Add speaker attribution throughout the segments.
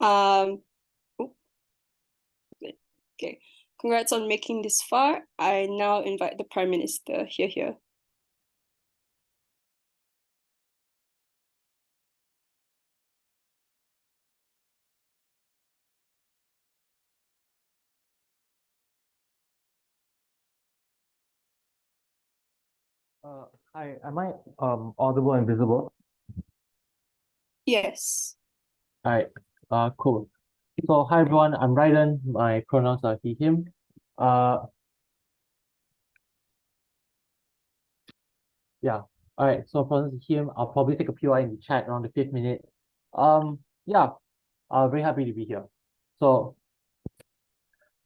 Speaker 1: Um, oh, okay. Congrats on making this far. I now invite the Prime Minister here.
Speaker 2: Hi, am I audible and visible?
Speaker 1: Yes.
Speaker 2: All right, cool. So hi everyone, I'm Rayner. My pronouns are he, him. Uh, yeah. All right. So pronouns are him. I'll probably take a POI in the chat around the 5th minute. Yeah. Very happy to be here. So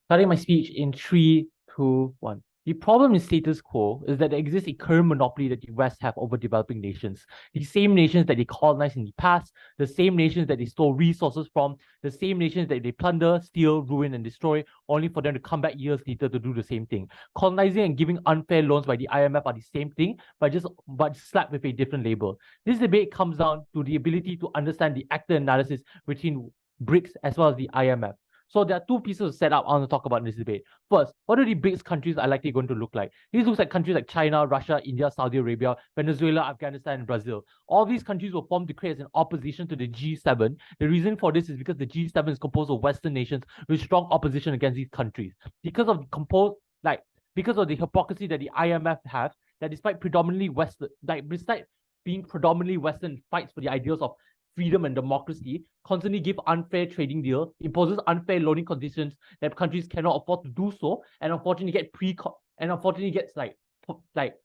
Speaker 2: starting my speech in 3, 2, 1. The problem in status quo is that there exists a current monopoly that the West have over developing nations. The same nations that they colonized in the past, the same nations that they stole resources from, the same nations that they plunder, steal, ruin, and destroy, only for them to come back years later to do the same thing. Colonizing and giving unfair loans by the IMF are the same thing, but slapped with a different label. This debate comes down to the ability to understand the actor analysis between BRICS as well as the IMF. So there are two pieces of setup I want to talk about in this debate. First, what are the BRICS countries are likely going to look like? These looks like countries like China, Russia, India, Saudi Arabia, Venezuela, Afghanistan, and Brazil. All these countries were formed to create an opposition to the G7. The reason for this is because the G7 is composed of Western nations with strong opposition against these countries. Because of the hypocrisy that the IMF have, that despite predominantly Western, despite being predominantly Western, fights for the ideals of freedom and democracy, constantly give unfair trading deal, imposes unfair loaning conditions that countries cannot afford to do so, and unfortunately gets like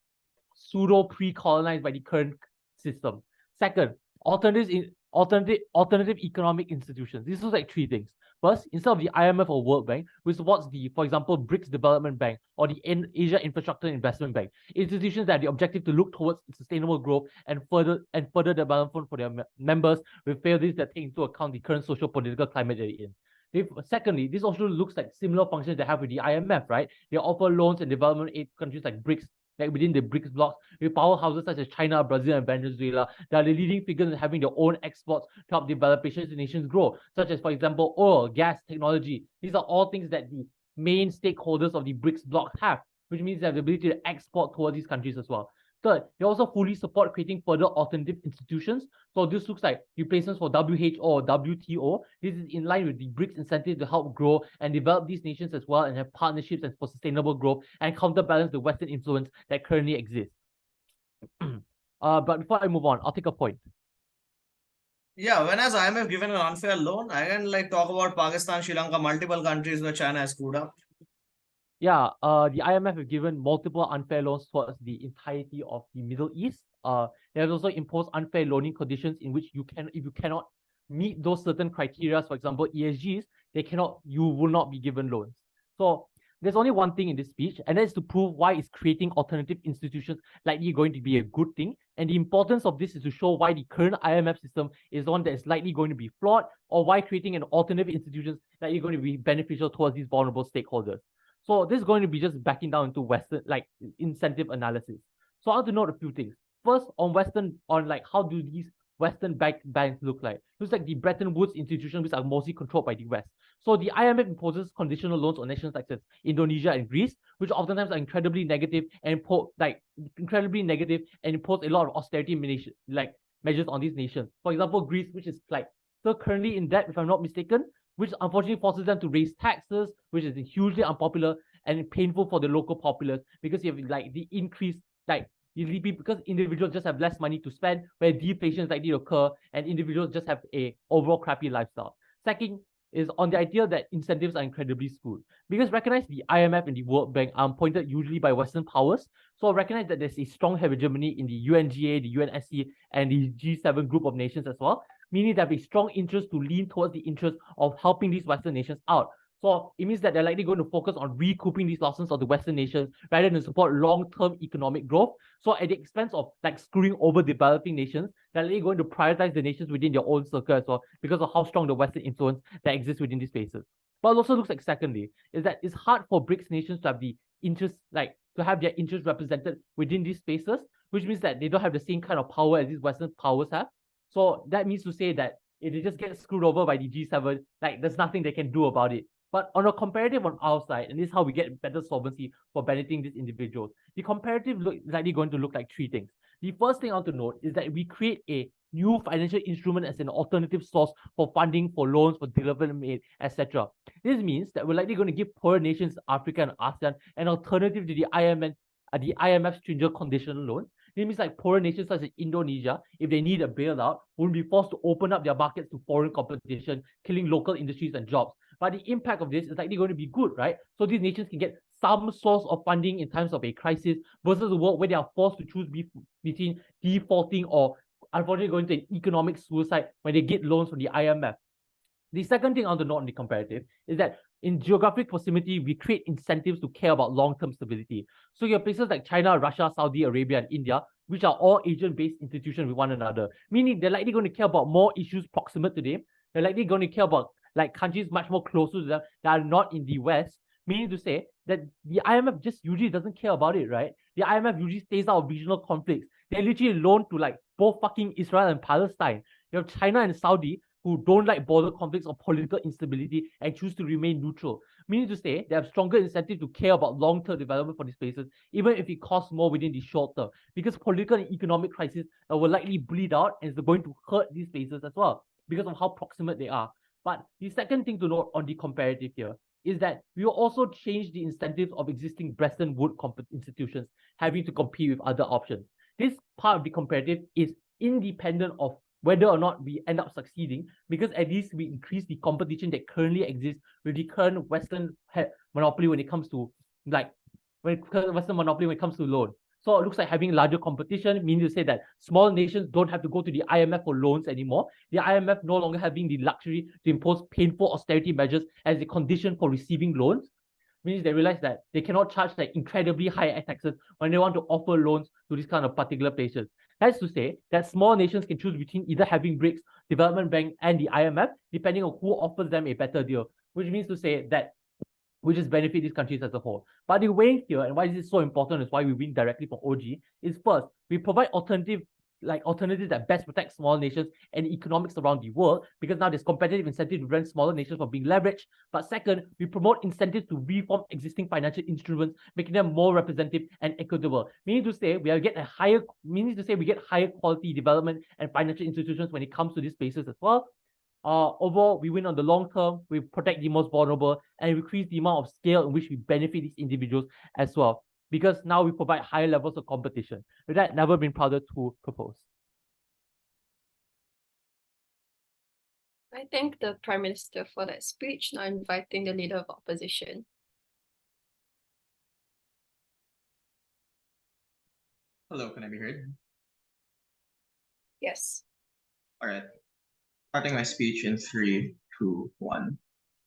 Speaker 2: pseudo pre-colonized by the current system. Second, alternative economic institutions. This is like three things. First, instead of the IMF or World Bank, we support the, for example, BRICS Development Bank or the Asia Infrastructure Investment Bank, institutions that have the objective to look towards sustainable growth and further development for their members with failures that take into account the current social political climate they're in. Secondly, this also looks like similar functions they have with the IMF, right? They offer loans and development aid to countries like BRICS, like within the BRICS blocks, with powerhouses such as China, Brazil, and Venezuela that are the leading figures in having their own exports to help develop nations grow, such as, for example, oil, gas, technology. These are all things that the main stakeholders of the BRICS bloc have, which means they have the ability to export towards these countries as well. Third, they also fully support creating further alternative institutions. So this looks like replacements for WHO or WTO. This is in line with the BRICS incentive to help grow and develop these nations as well and have partnerships and for sustainable growth and counterbalance the Western influence that currently exists. But before I move on, I'll take a point.
Speaker 3: Yeah, when has IMF given an unfair loan? I can like talk about Pakistan, Sri Lanka, multiple countries where China has screwed up.
Speaker 2: Yeah, the IMF have given multiple unfair loans towards the entirety of the Middle East. They have also imposed unfair loaning conditions in which if you cannot meet those certain criteria, for example, ESGs, you will not be given loans. So there's only one thing in this speech, and that is to prove why is creating alternative institutions likely going to be a good thing. And the importance of this is to show why the current IMF system is one that is likely going to be flawed, or why creating an alternative institutions likely going to be beneficial towards these vulnerable stakeholders. So this is going to be just backing down into Western incentive analysis. So I want to note a few things. First, how do these Western banks look like? Looks like the Bretton Woods institutions, which are mostly controlled by the West. So the IMF imposes conditional loans on nations such as Indonesia and Greece, which oftentimes are incredibly negative and impose a lot of austerity measures on these nations. For example, Greece, which is still currently in debt, if I'm not mistaken, which unfortunately forces them to raise taxes, which is hugely unpopular and painful for the local populace because you have the increase, because individuals just have less money to spend, where deflation is likely to occur, and individuals just have a overall crappy lifestyle. Second is on the idea that incentives are incredibly skewed. Because recognize the IMF and the World Bank are appointed usually by Western powers, so recognize that there's a strong hegemony in the UNGA, the UNSC, and the G7 group of nations as well, meaning they have a strong interest to lean towards the interest of helping these Western nations out. So it means that they're likely going to focus on recouping these losses of the Western nations rather than support long-term economic growth. So at the expense of screwing over developing nations, they're likely going to prioritize the nations within their own circle as well because of how strong the Western influence that exists within these spaces. But it also looks like, secondly, is that it's hard for BRICS nations to have the interest, to have their interests represented within these spaces, which means that they don't have the same kind of power as these Western powers have. So that means to say that if they just get screwed over by the G7, like there's nothing they can do about it. But on a comparative on our side, and this is how we get better solvency for benefiting these individuals, the comparative is likely going to look like three things. The first thing I want to note is that we create a new financial instrument as an alternative source for funding, for loans, for development aid, etc. This means that we're likely going to give poorer nations, Africa and ASEAN, an alternative to the IMF's stringent conditional loans. It means like poorer nations such as Indonesia, if they need a bailout, won't be forced to open up their markets to foreign competition, killing local industries and jobs. But the impact of this is likely going to be good, right? So these nations can get some source of funding in times of a crisis versus a world where they are forced to choose between defaulting or unfortunately going to an economic suicide when they get loans from the IMF. The second thing I want to note on the comparative is that in geographic proximity, we create incentives to care about long-term stability. So you have places like China, Russia, Saudi Arabia, and India, which are all Asian-based institutions with one another, meaning they're likely going to care about more issues proximate to them. They're likely going to care about like countries much more closer to them that are not in the West, meaning to say that the IMF just usually doesn't care about it, right? The IMF usually stays out of regional conflicts. They literally loan to like both fucking Israel and Palestine. You have China and Saudi who don't like border conflicts or political instability and choose to remain neutral, meaning to say they have stronger incentive to care about long-term development for these places, even if it costs more within the short term, because political and economic crises will likely bleed out and it's going to hurt these places as well because of how proximate they are. But the second thing to note on the comparative here is that we will also change the incentives of existing Bretton Woods institutions having to compete with other options. This part of the comparative is independent of whether or not we end up succeeding, because at least we increase the competition that currently exists with the current Western monopoly when it comes to loan. So it looks like having larger competition means to say that small nations don't have to go to the IMF for loans anymore. The IMF no longer having the luxury to impose painful austerity measures as a condition for receiving loans. Means they realize that they cannot charge like incredibly high taxes when they want to offer loans to these kind of particular places. That's to say that small nations can choose between either having BRICS, Development Bank, and the IMF, depending on who offers them a better deal, which means to say that we just benefit these countries as a whole. But the way here, and why this is so important, is why we win directly from OG, is first, we provide alternatives that best protect small nations and economics around the world, because now there's competitive incentive to prevent smaller nations from being leveraged. But second, we promote incentives to reform existing financial instruments, making them more representative and equitable. Meaning to say we get higher quality development and financial institutions when it comes to these spaces as well. Overall, we win on the long term, we protect the most vulnerable, and we increase the amount of scale in which we benefit these individuals as well, because now we provide higher levels of competition. With that, never been prouder to propose.
Speaker 1: I thank the Prime Minister for that speech, now inviting the Leader of Opposition.
Speaker 3: Hello, can I be heard?
Speaker 1: Yes.
Speaker 3: All right. Starting my speech in 3, 2, 1.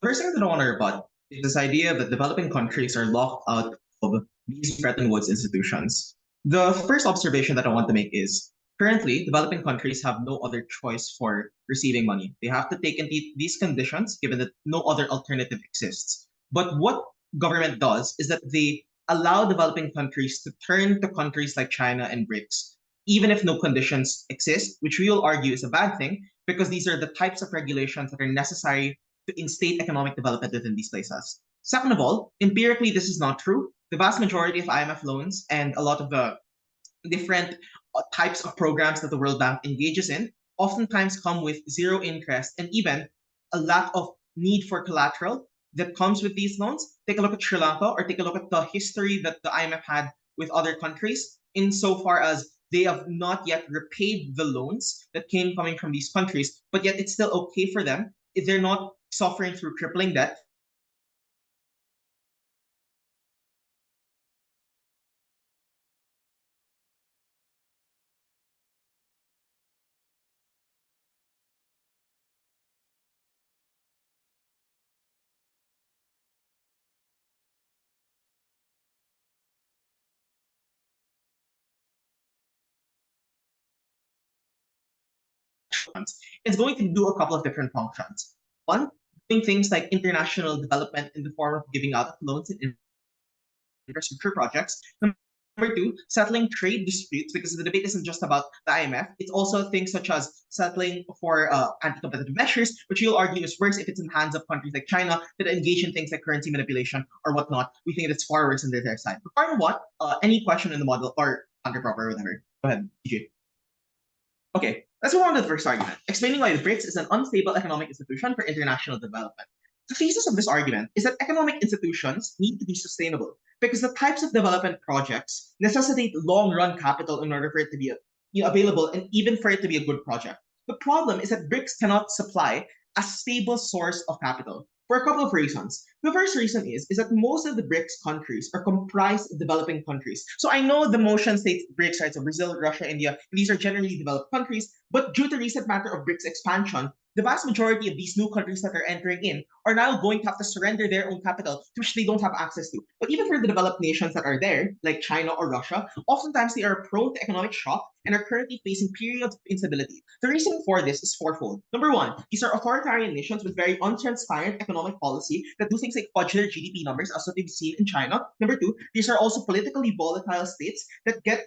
Speaker 3: First thing that I want to rebut is this idea that developing countries are locked out of these Bretton Woods institutions. The first observation that I want to make is currently developing countries have no other choice for receiving money. They have to take in these conditions given that no other alternative exists. But what government does is that they allow developing countries to turn to countries like China and BRICS, even if no conditions exist, which we will argue is a bad thing, because these are the types of regulations that are necessary to instate economic development within these places. Second of all, empirically, this is not true. The vast majority of IMF loans and a lot of the different types of programs that the World Bank engages in oftentimes come with zero interest and even a lack of need for collateral that comes with these loans. Take a look at Sri Lanka, or take a look at the history that the IMF had with other countries, insofar as they have not yet repaid the loans that coming from these countries, but yet it's still okay for them if they're not suffering through crippling debt. It's going to do a couple of different functions. One, doing things like international development in the form of giving out loans and infrastructure projects. Number two, settling trade disputes, because the debate isn't just about the IMF. It's also things such as settling for anti-competitive measures, which you'll argue is worse if it's in the hands of countries like China that engage in things like currency manipulation or whatnot. We think it's far worse on their side. Regarding what? Any question in the model or counterproper or whatever? Go ahead, DJ. Okay, let's move on to the first argument, explaining why the BRICS is an unstable economic institution for international development. The thesis of this argument is that economic institutions need to be sustainable because the types of development projects necessitate long-run capital in order for it to be available and even for it to be a good project. The problem is that BRICS cannot supply a stable source of capital for a couple of reasons. The first reason is that most of the BRICS countries are comprised of developing countries. So I know the motion states BRICS, right? So Brazil, Russia, India, these are generally developed countries, but due to recent matter of BRICS expansion, the vast majority of these new countries that are entering in are now going to have to surrender their own capital, which they don't have access to. But even for the developed nations that are there, like China or Russia, oftentimes they are prone to economic shock and are currently facing periods of instability. The reason for this is fourfold. Number one, these are authoritarian nations with very untransparent economic policy that do things like fudge their GDP numbers, as what we've seen in China. Number two, these are also politically volatile states that get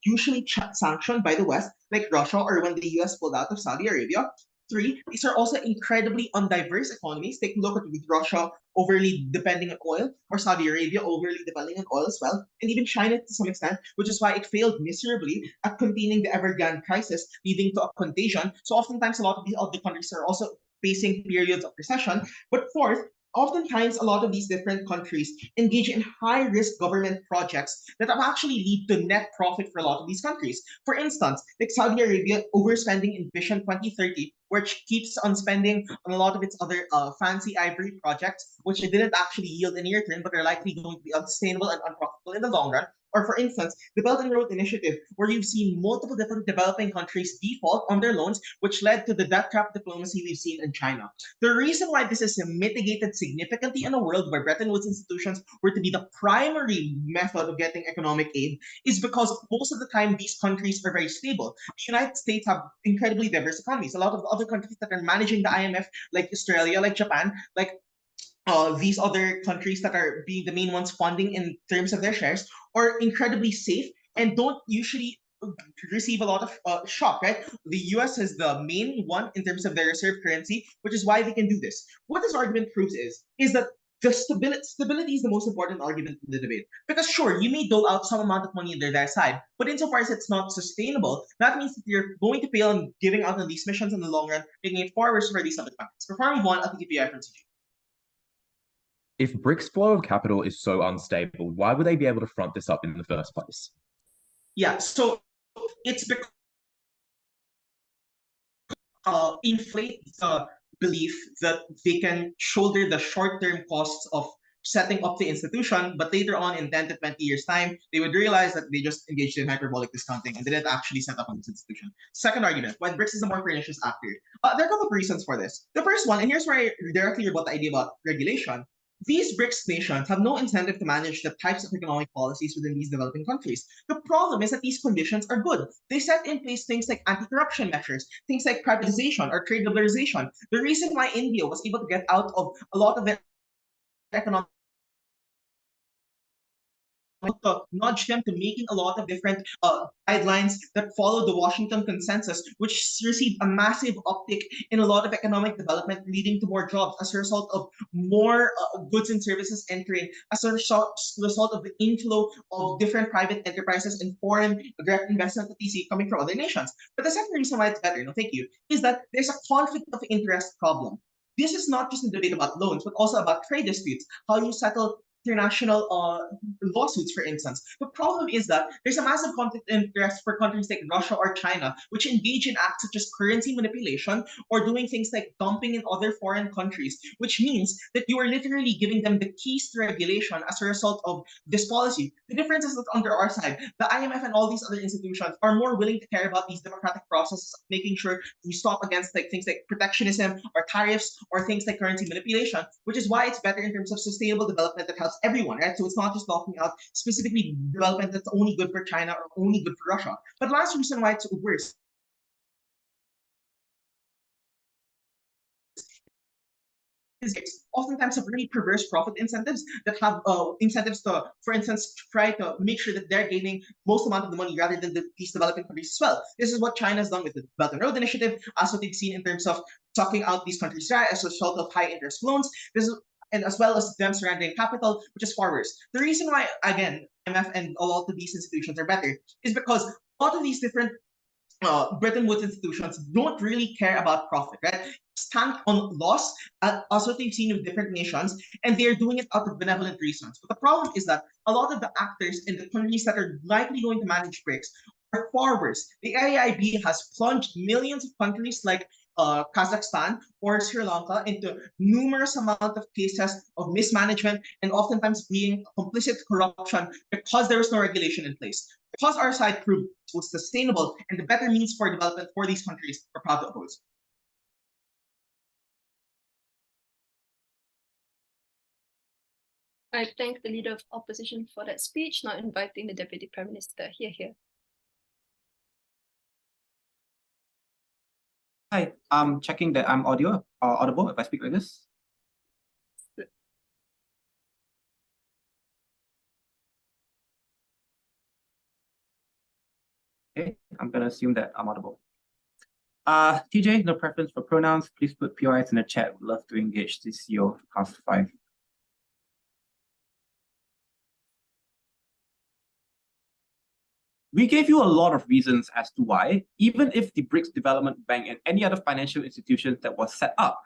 Speaker 3: usually sanctioned by the West, like Russia or when the US pulled out of Saudi Arabia. Three, these are also incredibly undiverse economies. Take a look at with Russia overly depending on oil, or Saudi Arabia overly depending on oil as well, and even China to some extent, which is why it failed miserably at containing the Evergrande crisis, leading to a contagion. So oftentimes a lot of the other countries are also facing periods of recession. But fourth, oftentimes a lot of these different countries engage in high-risk government projects that actually lead to net profit for a lot of these countries. For instance, like Saudi Arabia overspending in Vision 2030, which keeps on spending on a lot of its other fancy ivory projects, which didn't actually yield any return, but are likely going to be unsustainable and unprofitable in the long run. Or for instance, the Belt and Road Initiative, where you've seen multiple different developing countries default on their loans, which led to the debt trap diplomacy we've seen in China. The reason why this is mitigated significantly in a world where Bretton Woods institutions were to be the primary method of getting economic aid is because most of the time these countries are very stable. The United States have incredibly diverse economies. A lot of the other countries that are managing the IMF, like Australia, like Japan, like these other countries that are being the main ones funding in terms of their shares, are incredibly safe and don't usually receive a lot of shock, right? The US is the main one in terms of their reserve currency, which is why they can do this. What this argument proves is that the stability is the most important argument in the debate. Because sure, you may dole out some amount of money on their side, but insofar as it's not sustainable, that means that you're going to fail in giving out on these missions in the long run, making it far worse for these other countries. Before we move on, I'll give you a from CG.
Speaker 4: If BRICS flow of capital is so unstable, why would they be able to front this up in the first place?
Speaker 3: Yeah, so it's because inflate the belief that they can shoulder the short-term costs of setting up the institution, but later on in 10 to 20 years' time, they would realize that they just engaged in hyperbolic discounting and didn't actually set up on this institution. Second argument, why BRICS is a more pernicious actor. There are a couple of reasons for this. The first one, and here's where I directly rebut the idea about regulation. These BRICS nations have no incentive to manage the types of economic policies within these developing countries. The problem is that these conditions are good. They set in place things like anti-corruption measures, things like privatization or trade liberalization. The reason why India was able to get out of a lot of their economic to nudge them to making a lot of different guidelines that follow the Washington Consensus, which received a massive uptick in a lot of economic development, leading to more jobs as a result of more goods and services entering, as a result of the inflow of different private enterprises and foreign direct investment that we see coming from other nations. But the second reason why it's better, no, thank you, is that there's a conflict of interest problem. This is not just a debate about loans, but also about trade disputes, how you settle international lawsuits, for instance. The problem is that there's a massive conflict of interest for countries like Russia or China, which engage in acts such as currency manipulation or doing things like dumping in other foreign countries, which means that you are literally giving them the keys to regulation as a result of this policy. The difference is that under our side, the IMF and all these other institutions are more willing to care about these democratic processes of making sure we stop against things like protectionism or tariffs or things like currency manipulation, which is why it's better in terms of sustainable development that helps everyone, right? So it's not just talking out specifically development that's only good for China or only good for Russia. But last reason why it's worse oftentimes have really perverse profit incentives that have incentives to, for instance, try to make sure that they're gaining most amount of the money rather than these developing countries as well. This is what China has done with the Belt and Road Initiative, as what they've seen in terms of sucking out these countries dry as a result of high interest loans. This is, and as well as them surrendering capital, which is far worse. The reason why, again, IMF and a lot of these institutions are better is because a lot of these different Bretton Woods institutions don't really care about profit, right? Stand on loss, as what they've seen with different nations, and they're doing it out of benevolent reasons. But the problem is that a lot of the actors in the countries that are likely going to manage BRICS are far worse. The AIIB has plunged millions of countries like Kazakhstan or Sri Lanka into numerous amount of cases of mismanagement and oftentimes being complicit corruption because there was no regulation in place. Because our side proved it was sustainable and the better means for development for these countries, we're proud to oppose.
Speaker 1: I thank the Leader of Opposition for that speech, now inviting the Deputy Prime Minister. Here.
Speaker 5: Hi, I'm checking that I'm audible if I speak like this. Okay, I'm gonna assume that I'm audible. TJ, no preference for pronouns. Please put POIs in the chat. Would love to engage the CEO of House 5. We gave you a lot of reasons as to why, even if the BRICS Development Bank and any other financial institutions that was set up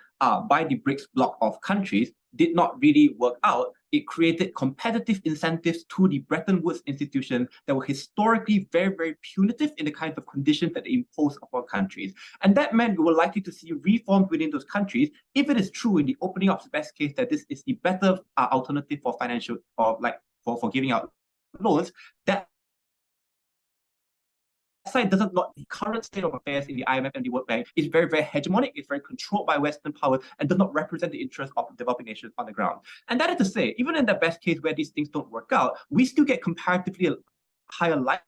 Speaker 5: by the BRICS bloc of countries did not really work out, it created competitive incentives to the Bretton Woods institution that were historically very, very punitive in the kinds of conditions that they imposed upon countries. And that meant we were likely to see reforms within those countries, if it is true in the opening of the best case that this is the better alternative for financial, or like for giving out loans, that side doesn't not the current state of affairs in the IMF and the World Bank is very, very hegemonic, it's very controlled by Western power, and does not represent the interests of developing nations on the ground. And that is to say, even in the best case where these things don't work out, we still get comparatively a higher likelihood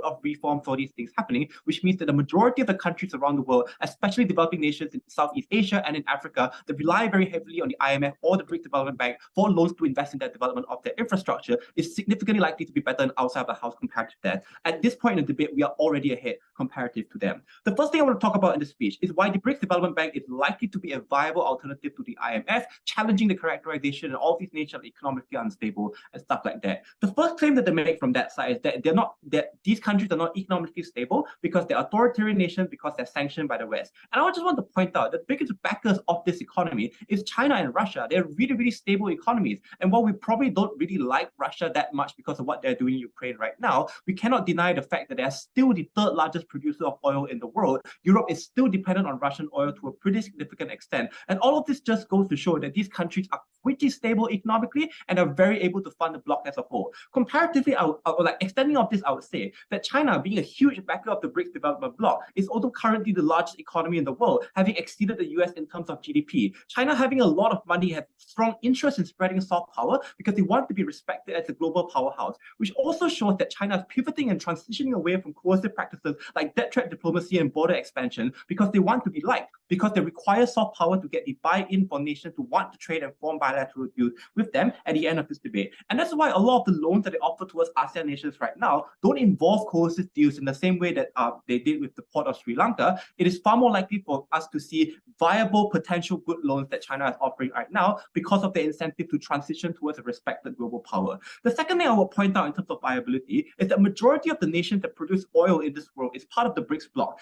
Speaker 5: of reform for these things happening, which means that the majority of the countries around the world, especially developing nations in Southeast Asia and in Africa, that rely very heavily on the IMF or the BRICS Development Bank for loans to invest in the development of their infrastructure, is significantly likely to be better than outside of the house compared to that. At this point in the debate, we are already ahead comparative to them. The first thing I want to talk about in this speech is why the BRICS Development Bank is likely to be a viable alternative to the IMF, challenging the characterization that all these nations are economically unstable and stuff like that. The first claim that they make from that side is that these countries are not economically stable because they're authoritarian nations, because they're sanctioned by the West. And I just want to point out that the biggest backers of this economy is China and Russia. They're really, really stable economies. And while we probably don't really like Russia that much because of what they're doing in Ukraine right now, we cannot deny the fact that they're still the third largest producer of oil in the world. Europe is still dependent on Russian oil to a pretty significant extent. And all of this just goes to show that these countries are pretty stable economically and are very able to fund the bloc as a whole. Comparatively, like extending of this, I would say that China, being a huge backer of the BRICS development bloc, is also currently the largest economy in the world, having exceeded the US in terms of GDP. China, having a lot of money, has strong interest in spreading soft power because they want to be respected as a global powerhouse, which also shows that China is pivoting and transitioning away from coercive practices like debt trap diplomacy and border expansion because they want to be liked, because they require soft power to get the buy-in for nations to want to trade and form bilateral deals with them at the end of this debate. And that's why a lot of the loans that they offer towards ASEAN nations right now don't involve coercive deals in the same way that they did with the port of Sri Lanka. It is far more likely for us to see viable potential good loans that China is offering right now because of the incentive to transition towards a respected global power. The second thing I will point out in terms of viability is that majority of the nations that produce oil in this world is part of the BRICS bloc.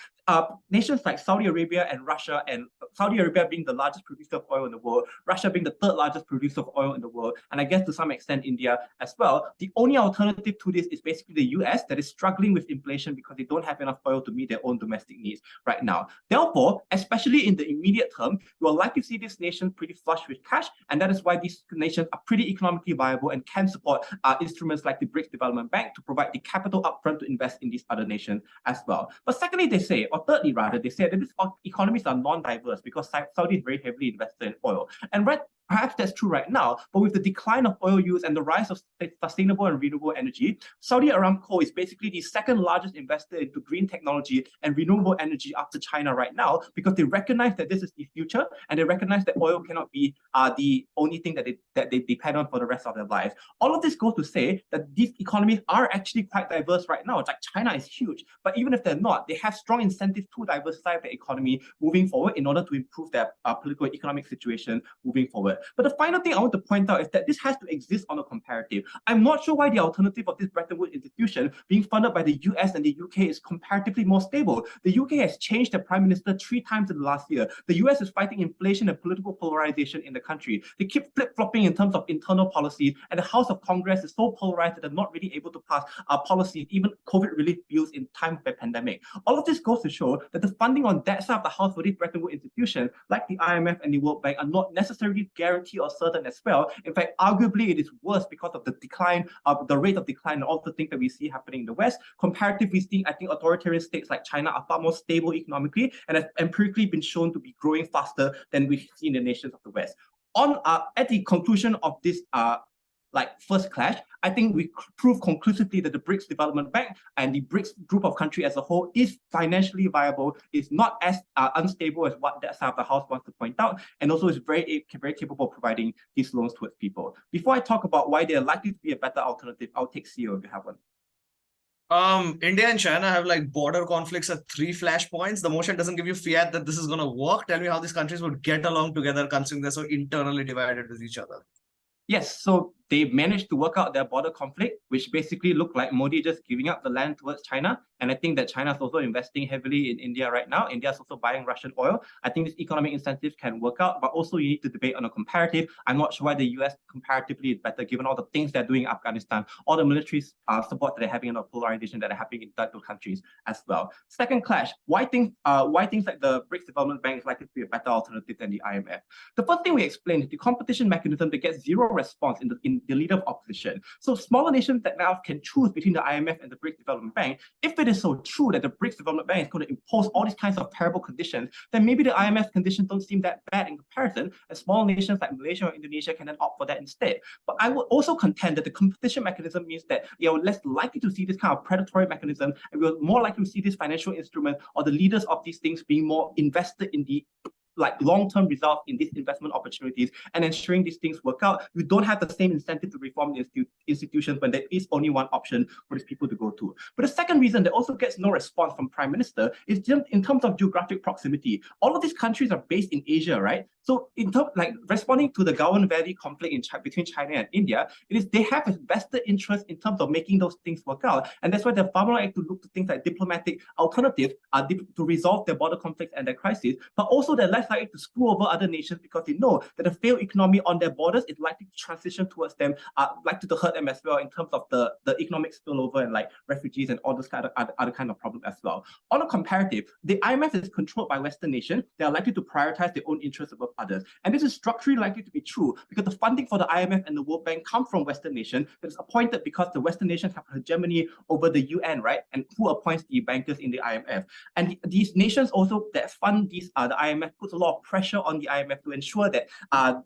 Speaker 5: Nations like Saudi Arabia and Russia, and Saudi Arabia being the largest producer of oil in the world, Russia being the third largest producer of oil in the world, and I guess to some extent India as well. The only alternative to this is basically the US that is struggling with inflation because they don't have enough oil to meet their own domestic needs right now. Therefore, especially in the immediate term, you are likely to see this nation pretty flush with cash, and that is why these nations are pretty economically viable and can support instruments like the BRICS Development Bank to provide the capital upfront to invest in these other nations as well. But secondly, they say, or thirdly rather, they say that these economies are non-diverse because Saudi is very heavily invested in oil. And Perhaps that's true right now, but with the decline of oil use and the rise of sustainable and renewable energy, Saudi Aramco is basically the second largest investor into green technology and renewable energy after China right now, because they recognize that this is the future, and they recognize that oil cannot be the only thing that they depend on for the rest of their lives. All of this goes to say that these economies are actually quite diverse right now. It's like China is huge, but even if they're not, they have strong incentives to diversify the economy moving forward in order to improve their political and economic situation moving forward. But the final thing I want to point out is that this has to exist on a comparative. I'm not sure why the alternative of this Bretton Woods institution being funded by the US and the UK is comparatively more stable. The UK has changed their prime minister 3 times in the last year. The US is fighting inflation and political polarization in the country. They keep flip-flopping in terms of internal policies, and the House of Congress is so polarized that they're not really able to pass policies, even COVID relief bills in time of a pandemic. All of this goes to show that the funding on that side of the house for this Bretton Woods institution, like the IMF and the World Bank, are not necessarily guaranteed or certain as well. In fact, arguably it is worse because of the decline of the rate of decline and all the things that we see happening in the West. Comparatively speaking, I think authoritarian states like China are far more stable economically and have empirically been shown to be growing faster than we see in the nations of the West. At the conclusion of this first clash, I think we prove conclusively that the BRICS Development Bank and the BRICS group of countries as a whole is financially viable, is not as unstable as what that side of the house wants to point out, and also is very capable of providing these loans towards people. Before I talk about why they are likely to be a better alternative, I'll take CEO if you have one.
Speaker 6: India and China have like border conflicts at 3 flashpoints. The motion doesn't give you fiat that this is going to work. Tell me how these countries would get along together considering they're so internally divided with each other.
Speaker 5: Yes, so they managed to work out their border conflict, which basically looked like Modi just giving up the land towards China. And I think that China is also investing heavily in India right now. India is also buying Russian oil. I think these economic incentives can work out, but also you need to debate on a comparative. I'm not sure why the US comparatively is better given all the things they're doing in Afghanistan, all the military support that they're having and the polarization that are happening in those countries as well. Second clash, why things like the BRICS Development Bank is likely to be a better alternative than the IMF? The first thing we explained is the competition mechanism that gets zero response in the leader of opposition. So smaller nations that now can choose between the IMF and the BRICS Development Bank, if it is so true that the BRICS Development Bank is going to impose all these kinds of terrible conditions, then maybe the IMF conditions don't seem that bad in comparison, and small nations like Malaysia or Indonesia can then opt for that instead. But I would also contend that the competition mechanism means that you're less likely to see this kind of predatory mechanism, and we're more likely to see this financial instrument or the leaders of these things being more invested in the long-term results in these investment opportunities and ensuring these things work out. You don't have the same incentive to reform the institutions when there is only one option for these people to go to. But the second reason that also gets no response from Prime Minister is just in terms of geographic proximity. All of these countries are based in Asia, right? So in terms responding to the Gowan Valley conflict between China and India, they have a vested interest in terms of making those things work out. And that's why they're far more likely to look to things like diplomatic alternatives to resolve their border conflicts and their crises, but also they're less likely to screw over other nations because they know that a failed economy on their borders is likely to transition towards them, likely to hurt them as well in terms of the economic spillover and refugees and all those other kind of problems as well. On a comparative, the IMF is controlled by Western nations. They are likely to prioritize their own interests above others. And this is structurally likely to be true because the funding for the IMF and the World Bank come from Western nations that is appointed because the Western nations have hegemony over the UN, right? And who appoints the bankers in the IMF. And these nations also that fund the IMF puts a lot of pressure on the IMF to ensure that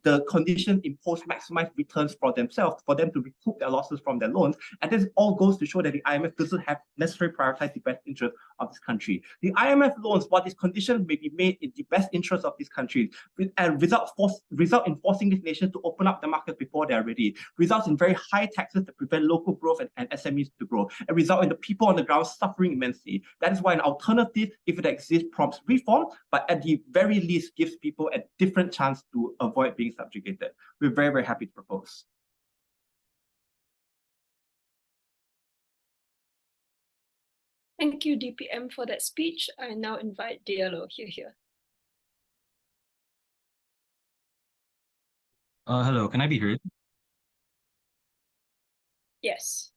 Speaker 5: the conditions imposed maximize returns for themselves, for them to recoup their losses from their loans. And this all goes to show that the IMF doesn't have necessarily prioritize the best interest of this country. The IMF loans, while these conditions may be made in the best interest of these countries, and result in forcing these nations to open up the market before they're ready, results in very high taxes that prevent local growth and SMEs to grow, and result in the people on the ground suffering immensely. That is why an alternative, if it exists, prompts reform, but at the very least gives people a different chance to avoid being subjugated. We're very, very happy to propose.
Speaker 1: Thank you, DPM, for that speech. I now invite Diallo here.
Speaker 7: Hello, can I be heard?
Speaker 1: Yes.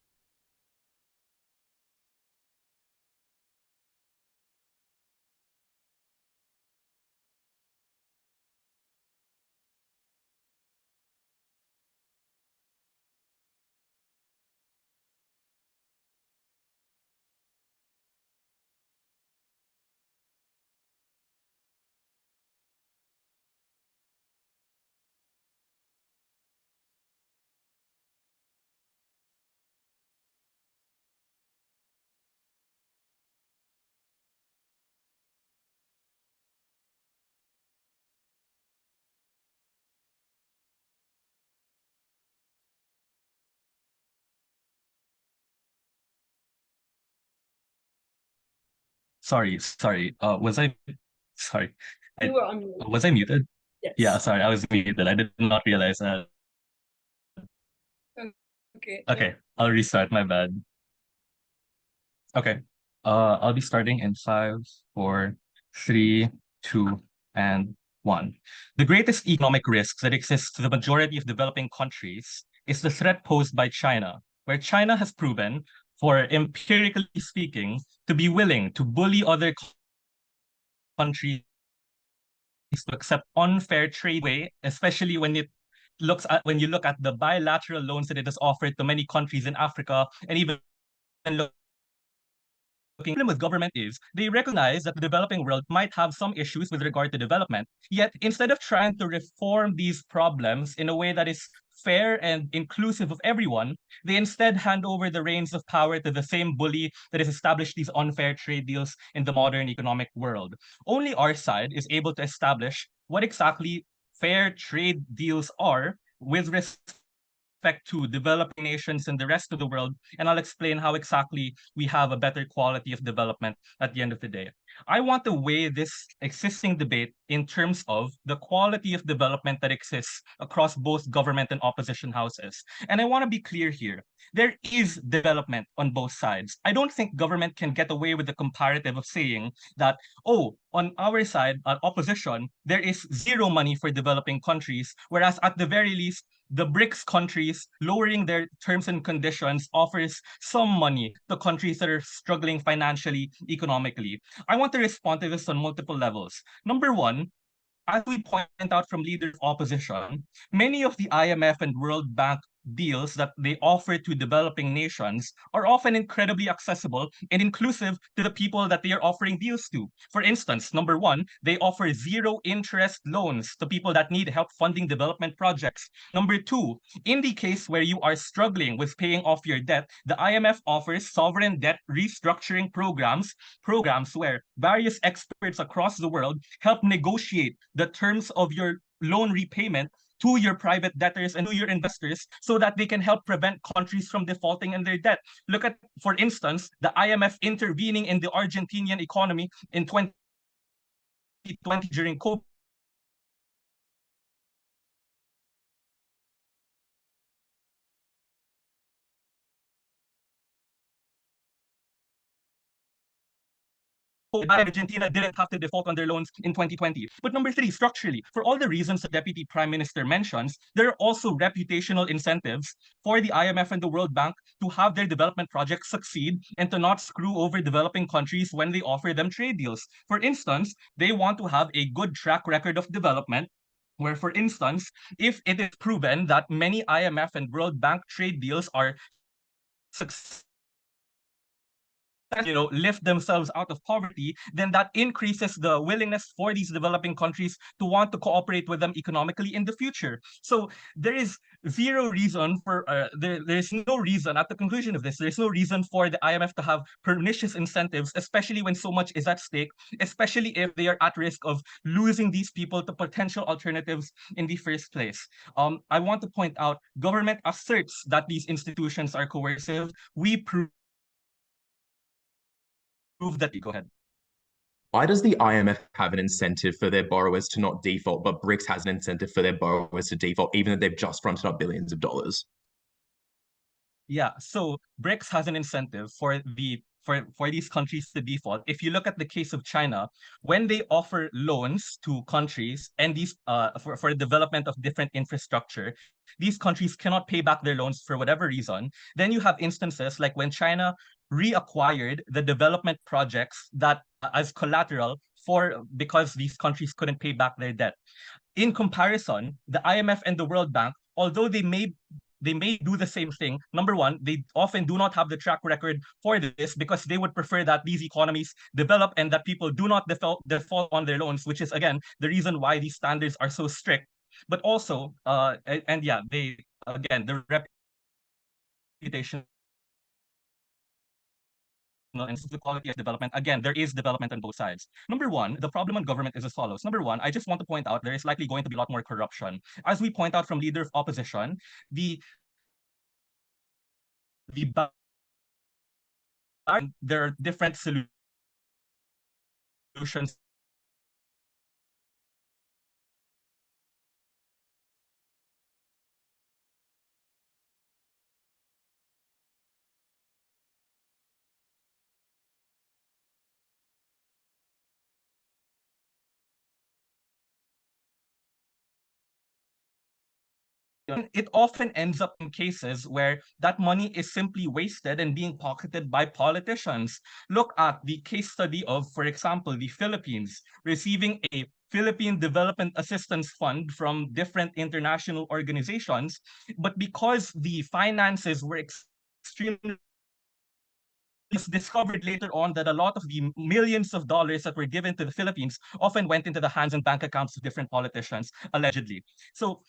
Speaker 6: Sorry. Was I sorry?
Speaker 1: You were on mute.
Speaker 6: Was I muted?
Speaker 1: Yes.
Speaker 6: Yeah, sorry, I was muted. I did not realize that.
Speaker 1: Okay.
Speaker 6: Okay, I'll restart. My bad. Okay. I'll be starting in 5, 4, 3, 2, and 1. The greatest economic risk that exists to the majority of developing countries is the threat posed by China, where China has proven, for empirically speaking, to be willing to bully other countries to accept unfair trade way, especially when you look at the bilateral loans that it has offered to many countries in Africa, and even looking problem with government is they recognize that the developing world might have some issues with regard to development. Yet, instead of trying to reform these problems in a way that is fair and inclusive of everyone, they instead hand over the reins of power to the same bully that has established these unfair trade deals in the modern economic world. Only our side is able to establish what exactly fair trade deals are with respect to developing nations and the rest of the world, and I'll explain how exactly we have a better quality of development at the end of the day. I want to weigh this existing debate in terms of the quality of development that exists across both government and opposition houses. And I want to be clear here. There is development on both sides. I don't think government can get away with the comparative of saying that, oh, on our side, opposition, there is zero money for developing countries, whereas at the very least, the BRICS countries lowering their terms and conditions offers some money to countries that are struggling financially, economically. I want to respond to this on multiple levels. Number one, as we point out from leaders of opposition, many of the IMF and World Bank deals that they offer to developing nations are often incredibly accessible and inclusive to the people that they are offering deals to. For instance, number one, they offer zero interest loans to people that need help funding development projects. Number two, in the case where you are struggling with paying off your debt, the IMF offers sovereign debt restructuring programs where various experts across the world help negotiate the terms of your loan repayment to your private debtors and to your investors so that they can help prevent countries from defaulting in their debt. Look at, for instance, the IMF intervening in the Argentinian economy in 2020 during COVID. Argentina didn't have to default on their loans in 2020. But number three, structurally, for all the reasons the Deputy Prime Minister mentions, there are also reputational incentives for the IMF and the World Bank to have their development projects succeed and to not screw over developing countries when they offer them trade deals. For instance, they want to have a good track record of development where, for instance, if it is proven that many IMF and World Bank trade deals are successful, lift themselves out of poverty, then that increases the willingness for these developing countries to want to cooperate with them economically in the future. So there is zero reason for there's no reason at the conclusion of this. There's no reason for the IMF to have pernicious incentives, especially when so much is at stake, especially if they are at risk of losing these people to potential alternatives in the first place. I want to point out, government asserts that these institutions are coercive. We prove that. Go ahead.
Speaker 4: Why does the IMF have an incentive for their borrowers to not default, but BRICS has an incentive for their borrowers to default, even though they've just fronted up billions of dollars?
Speaker 6: Yeah, so BRICS has an incentive for these countries to default. If you look at the case of China, when they offer loans to countries and these for development of different infrastructure, these countries cannot pay back their loans for whatever reason. Then you have instances like when China reacquired the development projects that as collateral because these countries couldn't pay back their debt. In comparison, the IMF and the World Bank, although they may do the same thing. Number one, they often do not have the track record for this because they would prefer that these economies develop and that people do not default on their loans, which is, again, the reason why these standards are so strict. But also, and yeah, the reputation and the quality of development. Again, there is development on both sides. Number one, the problem on government is as follows. Number one, I just want to point out there is likely going to be a lot more corruption. As we point out from leader of opposition, there are different solutions solutions it often ends up in cases where that money is simply wasted and being pocketed by politicians. Look at the case study of, for example, the Philippines receiving a Philippine Development Assistance Fund from different international organizations, but because the finances were extremely it's discovered later on that a lot of the millions of dollars that were given to the Philippines often went into the hands and bank accounts of different politicians, allegedly. So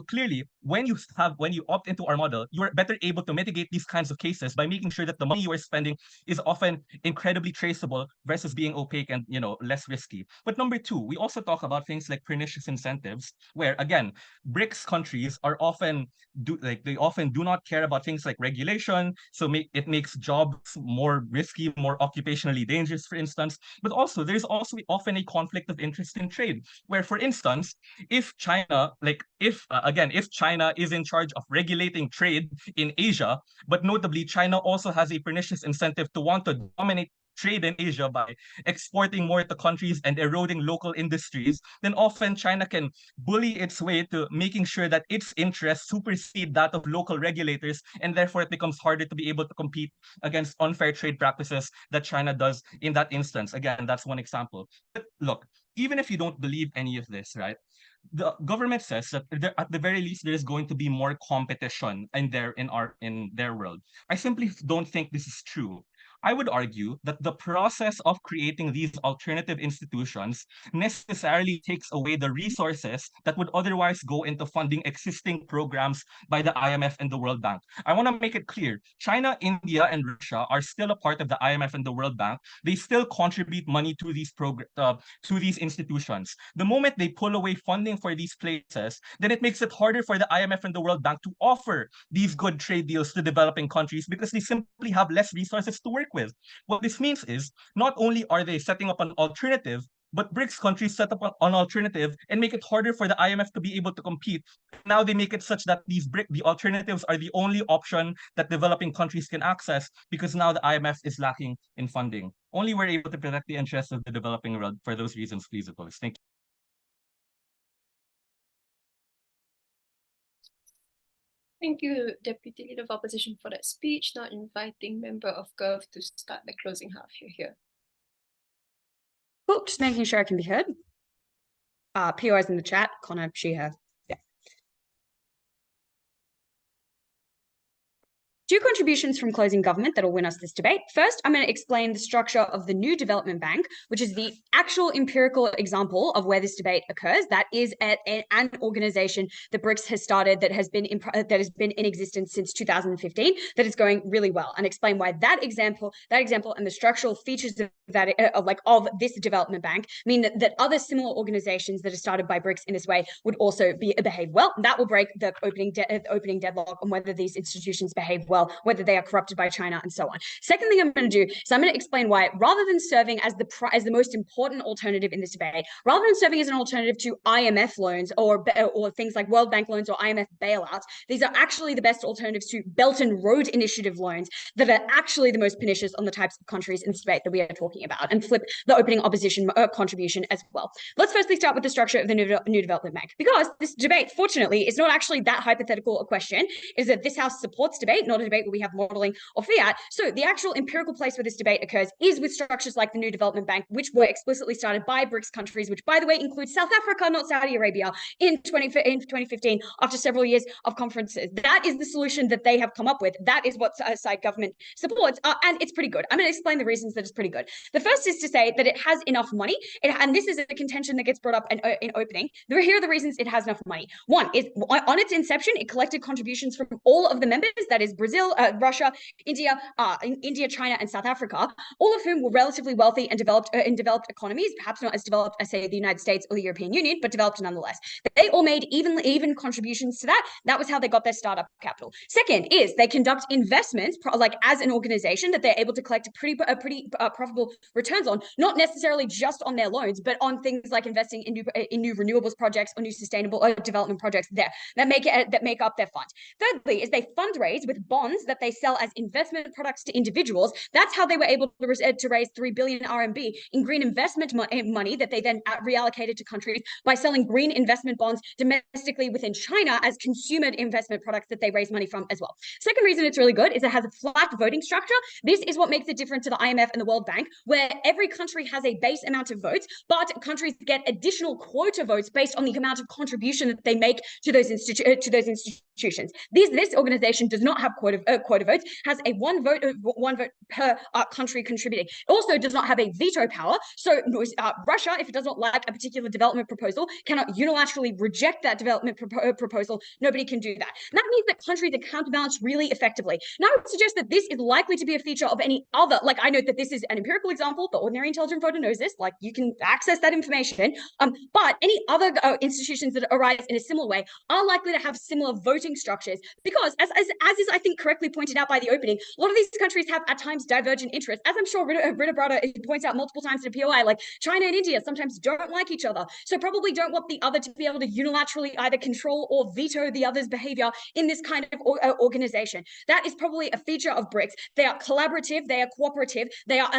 Speaker 6: clearly, when you opt into our model, you are better able to mitigate these kinds of cases by making sure that the money you are spending is often incredibly traceable versus being opaque and less risky. But number two, we also talk about things like pernicious incentives, where again, BRICS countries are often they often do not care about things like regulation, so it makes jobs more risky, more occupationally dangerous, for instance. But also, there's also often a conflict of interest in trade, where, for instance, if China, if China is in charge of regulating trade in Asia, but notably China also has a pernicious incentive to want to dominate trade in Asia by exporting more to countries and eroding local industries, then often China can bully its way to making sure that its interests supersede that of local regulators, and therefore it becomes harder to be able to compete against unfair trade practices that China does in that instance. Again, that's one example. But look, even if you don't believe any of this, right? The government says that at the very least there is going to be more competition in their world. I simply don't think this is true. I would argue that the process of creating these alternative institutions necessarily takes away the resources that would otherwise go into funding existing programs by the IMF and the World Bank. I want to make it clear, China, India, and Russia are still a part of the IMF and the World Bank. They still contribute money to these institutions. The moment they pull away funding for these places, then it makes it harder for the IMF and the World Bank to offer these good trade deals to developing countries because they simply have less resources to work with. What this means is not only are they setting up an alternative, but BRICS countries set up an alternative and make it harder for the IMF to be able to compete. Now they make it such that the alternatives are the only option that developing countries can access because now the IMF is lacking in funding. Only we're able to protect the interests of the developing world. For those reasons, please oppose. Thank you.
Speaker 1: Thank you, Deputy Leader of Opposition, for that speech. Now inviting Member of Gov to start the closing half. You're here.
Speaker 7: Cool, just making sure I can be heard. POIs in the chat, Connor, she, her. Yeah. 2 contributions from closing government that will win us this debate. First, I'm going to explain the structure of the new development bank, which is the actual empirical example of where this debate occurs. That is an organization that BRICS has started that has been in existence since 2015 that is going really well, and explain why that example and the structural features of that of this development bank mean that other similar organizations that are started by BRICS in this way would also behave well. That will break the opening deadlock on whether these institutions behave well, whether they are corrupted by China, and so on. Second thing I'm going to do is I'm going to explain why, rather than serving as the most important alternative in this debate, rather than serving as an alternative to IMF loans or things like World Bank loans or IMF bailouts, these are actually the best alternatives to Belt and Road Initiative loans that are actually the most pernicious on the types of countries in this debate that we are talking about, and flip the opening opposition contribution as well. Let's firstly start with the structure of the new development bank, because this debate, fortunately, is not actually that hypothetical a question. Is that this House supports debate, not a debate where we have modeling or fiat. So the actual empirical place where this debate occurs is with structures like the new development bank, which were explicitly started by BRICS countries, which, by the way, includes South Africa, not Saudi Arabia, in 2015 after several years of conferences. That is the solution that they have come up with. That is what side government supports, and it's pretty good. I'm going to explain the reasons that it's pretty good. The first is to say that it has enough money, and this is a contention that gets brought up in opening. Here are the reasons it has enough money. One is, on its inception, it collected contributions from all of the members, that is Brazil, Brazil, Russia, India, China, and South Africa, all of whom were relatively wealthy and developed in developed economies, perhaps not as developed as, say, the United States or the European Union, but developed nonetheless. They all made even contributions to that. That was how they got their startup capital. Second is they conduct investments, like as an organization, that they're able to collect pretty profitable returns on, not necessarily just on their loans, but on things like investing in new renewables projects or new sustainable development projects that make up their fund. Thirdly is they fundraise with bonds that they sell as investment products to individuals. That's how they were able to raise 3 billion RMB in green investment money that they then reallocated to countries by selling green investment bonds domestically within China as consumer investment products that they raise money from as well. Second reason it's really good is it has a flat voting structure. This is what makes it different to the IMF and the World Bank, where every country has a base amount of votes, but countries get additional quota votes based on the amount of contribution that they make to those institutions. This organization does not have quota votes, has a one vote per country contributing. It also does not have a veto power. So Russia, if it does not like a particular development proposal, cannot unilaterally reject that development proposal. Nobody can do that. And that means that countries are counterbalanced really effectively. Now, I would suggest that this is likely to be a feature of any other, like I note that this is an empirical example, the ordinary intelligent voter knows this, like you can access that information, but any other institutions that arise in a similar way are likely to have similar voting structures because, as is, I think, correctly pointed out by the opening, a lot of these countries have at times divergent interests. As I'm sure Ritabrata points out multiple times in a POI, like China and India sometimes don't like each other, so probably don't want the other to be able to unilaterally either control or veto the other's behavior in this kind of organization. That is probably a feature of BRICS. They are collaborative, they are cooperative, they are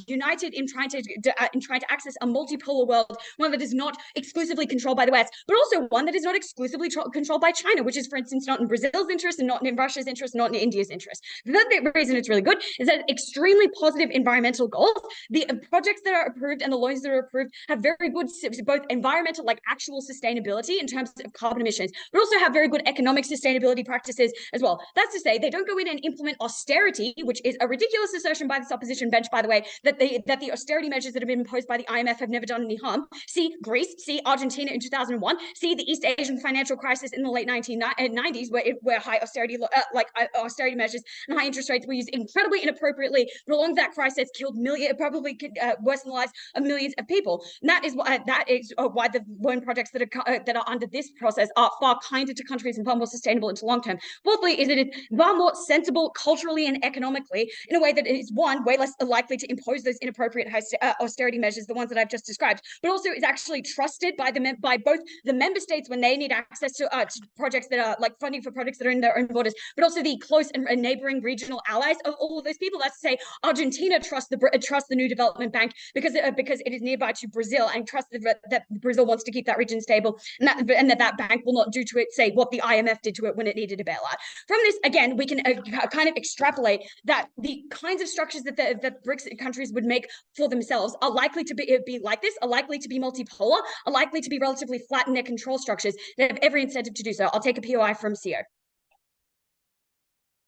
Speaker 7: united in trying to access a multipolar world, one that is not exclusively controlled by the West, but also one that is not exclusively controlled by China, which is, for instance, not in Brazil's interest and not in Russia's interest, not in India's interest. The third reason it's really good is that extremely positive environmental goals. The projects that are approved and the loans that are approved have very good both environmental, like actual sustainability in terms of carbon emissions, but also have very good economic sustainability practices as well. That's to say, they don't go in and implement austerity, which is a ridiculous assertion by this opposition bench, by the way, that the austerity measures that have been imposed by the IMF have never done any harm. See Greece, see Argentina in 2001, see the East Asian financial crisis in the late 1990s, where high austerity, austerity measures and high interest rates were used incredibly inappropriately, prolonged that crisis, killed millions, probably worsened the lives of millions of people. And that is why the loan projects that are under this process are far kinder to countries and far more sustainable into long term. Fourthly, is it is far more sensible culturally and economically in a way that is, one, way less likely to impose those inappropriate austerity measures, the ones that I've just described, but also is actually trusted by both the member states when they need access to projects that are like funding for projects that are in their own borders, but also the close and neighboring regional allies of all of those people. That's to say, Argentina trusts the new development bank because it is nearby to Brazil and trusts that Brazil wants to keep that region stable, and that bank will not do to it, say, what the IMF did to it when it needed a bailout. From this, again, we can kind of extrapolate that the kinds of structures that the BRICS countries would make for themselves are likely to be like this, are likely to be multipolar, are likely to be relatively flat in their control structures. They have every incentive to do so. I'll take a POI from CO.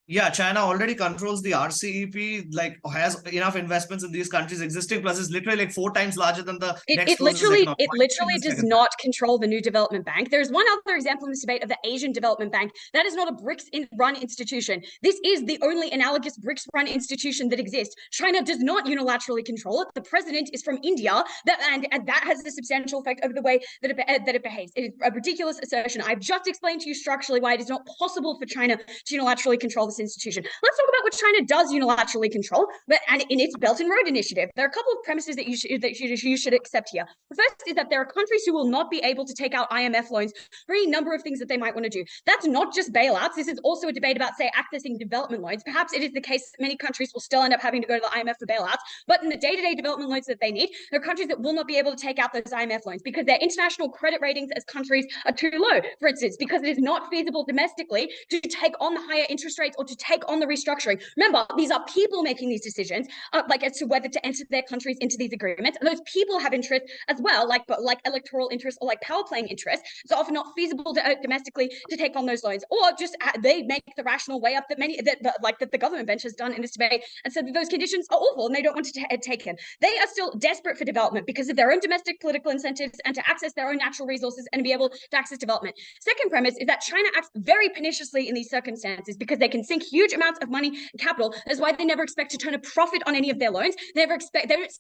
Speaker 8: Yeah, China already controls the RCEP, like has enough investments in these countries existing, plus is literally like 4 times larger than the next closest economy.
Speaker 7: It literally does not control the new development bank. There's one other example in this debate of the Asian Development Bank. That is not a BRICS-run institution. This is the only analogous BRICS-run institution that exists. China does not unilaterally control it. The president is from India, and that has a substantial effect over the way that it behaves. It is a ridiculous assertion. I've just explained to you structurally why it is not possible for China to unilaterally control this institution. Let's talk about what China does unilaterally control, and in its Belt and Road Initiative. There are a couple of premises that you should accept here. The first is that there are countries who will not be able to take out IMF loans for any number of things that they might want to do. That's not just bailouts. This is also a debate about, say, accessing development loans. Perhaps it is the case that many countries will still end up having to go to the IMF for bailouts, but in the day-to-day development loans that they need, there are countries that will not be able to take out those IMF loans because their international credit ratings as countries are too low, for instance, because it is not feasible domestically to take on the higher interest rates or to take on the restructuring. Remember, these are people making these decisions, as to whether to enter their countries into these agreements. And those people have interest as well, like electoral interest or like power playing interest. It's often not feasible domestically to take on those loans, or just they make the rational way up that the government bench has done in this debate and said that those conditions are awful and they don't want to take them. They are still desperate for development because of their own domestic political incentives and to access their own natural resources and be able to access development. Second premise is that China acts very perniciously in these circumstances because they can sink huge amounts of money and capital. That's why they never expect to turn a profit on any of their loans. They don't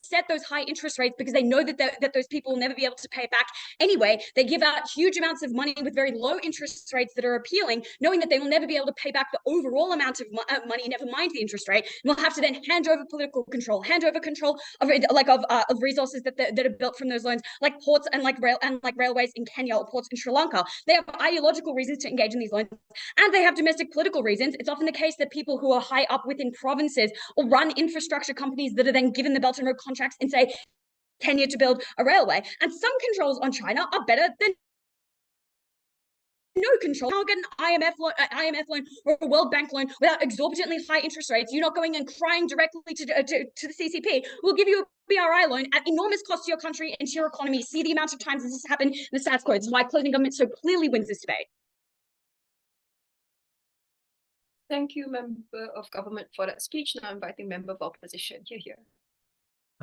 Speaker 7: set those high interest rates because they know that those people will never be able to pay it back anyway. They give out huge amounts of money with very low interest rates that are appealing, knowing that they will never be able to pay back the overall amount of money, never mind the interest rate, and will have to then hand over political control, hand over control of resources that are built from those loans, like ports and like railways in Kenya or ports in Sri Lanka. They have ideological reasons to engage in these loans, and they have domestic political reasons. It's often the case that people who are high up within provinces will run infrastructure companies that are then given the Belt and Road contracts in, say, Kenya to build a railway. And some controls on China are better than no control. You can't get an IMF loan or a World Bank loan without exorbitantly high interest rates. You're not going and crying directly to the CCP. We'll give you a BRI loan at enormous cost to your country and to your economy. See the amount of times this has happened in the stats codes. Why closing government so clearly wins this debate.
Speaker 1: Thank you, Member of Government, for that speech. Now inviting Member of Opposition. Here.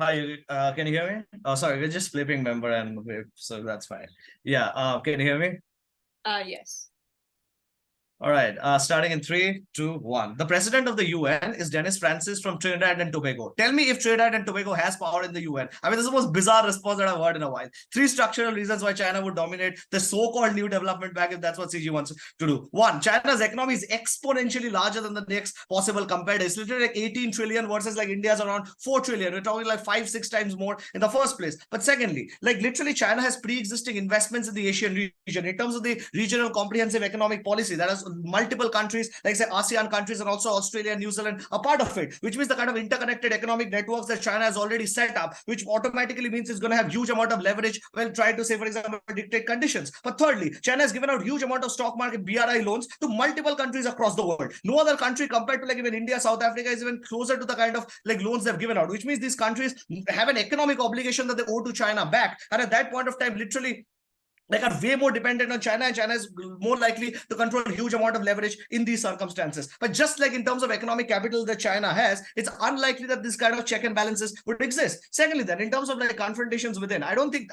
Speaker 8: Hi, can you hear me? Oh, sorry, we're just flipping member and so that's fine. Yeah, can you hear me?
Speaker 1: Yes.
Speaker 8: All right, starting in 3, 2, 1. The president of the UN is Dennis Francis from Trinidad and Tobago. Tell me if Trinidad and Tobago has power in the UN. I mean, this is the most bizarre response that I've heard in a while. 3 structural reasons why China would dominate the so-called new development bank if that's what CG wants to do. 1, China's economy is exponentially larger than the next possible competitor. It's literally like 18 trillion versus like India's around 4 trillion. We're talking like 5-6 times more in the first place. But secondly, like literally China has pre-existing investments in the Asian region in terms of the regional comprehensive economic policy that has multiple countries, like say ASEAN countries and also Australia and New Zealand are part of it, which means the kind of interconnected economic networks that China has already set up, which automatically means it's going to have huge amount of leverage while trying to say, for example, dictate conditions. But thirdly, China has given out huge amount of stock market BRI loans to multiple countries across the world. No other country compared to like even India, South Africa is even closer to the kind of like loans they've given out, which means these countries have an economic obligation that they owe to China back. And at that point of time, literally, like are way more dependent on China, and China is more likely to control a huge amount of leverage in these circumstances. But just like in terms of economic capital that China has, it's unlikely that this kind of check and balances would exist. Secondly, then in terms of like confrontations within, I think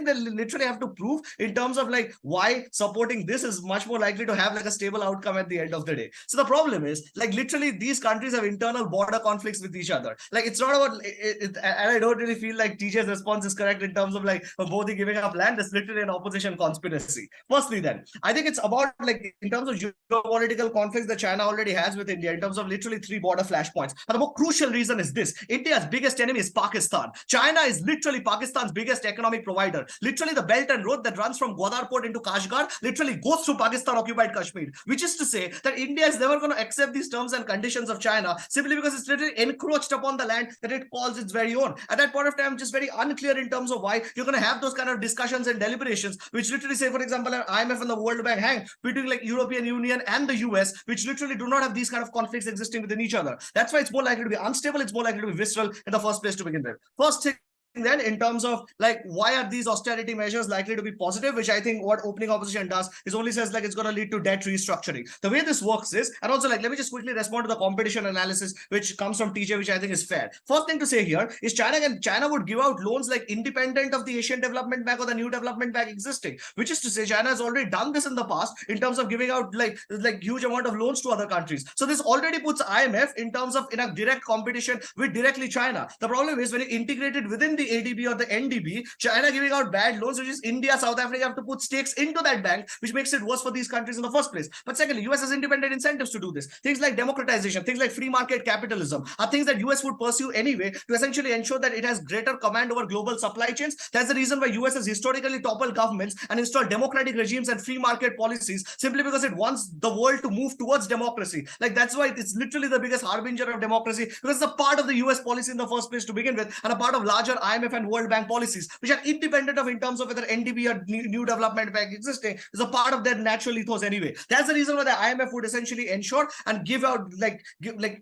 Speaker 8: they literally have to prove in terms of like why supporting this is much more likely to have like a stable outcome at the end of the day. So the problem is like literally these countries have internal border conflicts with each other. Like it's not about and I don't really feel like TJ's response is correct in terms of like Modi giving up land. It's literally an opposition conspiracy. Firstly, then I think it's about like in terms of geopolitical conflicts that China already has with India in terms of literally 3 border flashpoints. But the more crucial reason is this: India's biggest enemy is Pakistan. China is literally Pakistan's biggest economic provider. Literally the belt and road that runs from Gwadar port into Kashgar literally goes through Pakistan occupied Kashmir, which is to say that India is never going to accept these terms and conditions of China simply because it's literally encroached upon the land that it calls its very own. At that point of time, just very unclear in terms of why you're going to have those kind of discussions and deliberations, which literally say, for example, an IMF and the World Bank hang between like European Union and the US, which literally do not have these kind of conflicts existing within each other. That's why it's more likely to be unstable. It's more likely to be visceral in the first place to begin with. First thing then in terms of like why are these austerity measures likely to be positive, which I think what opening opposition does is only says like it's going to lead to debt restructuring. The way this works is, and also like let me just quickly respond to the competition analysis which comes from TJ, which I think is fair. First thing to say here is China would give out loans like independent of the Asian Development Bank or the new development bank existing, which is to say China has already done this in the past in terms of giving out like huge amount of loans to other countries. So this already puts IMF in terms of in a direct competition with directly China. The problem is when you integrate it within the ADB or the NDB, China giving out bad loans, which is India, South Africa have to put stakes into that bank, which makes it worse for these countries in the first place. But secondly, US has independent incentives to do this. Things like democratization, things like free market capitalism are things that US would pursue anyway to essentially ensure that it has greater command over global supply chains. That's the reason why US has historically toppled governments and installed democratic regimes and free market policies simply because it wants the world to move towards democracy. Like that's why it's literally the biggest harbinger of democracy, because it's a part of the US policy in the first place to begin with and a part of larger IMF and World Bank policies, which are independent of in terms of whether NDB or new development bank existing, is a part of their natural ethos anyway. That's the reason why the IMF would essentially ensure and give out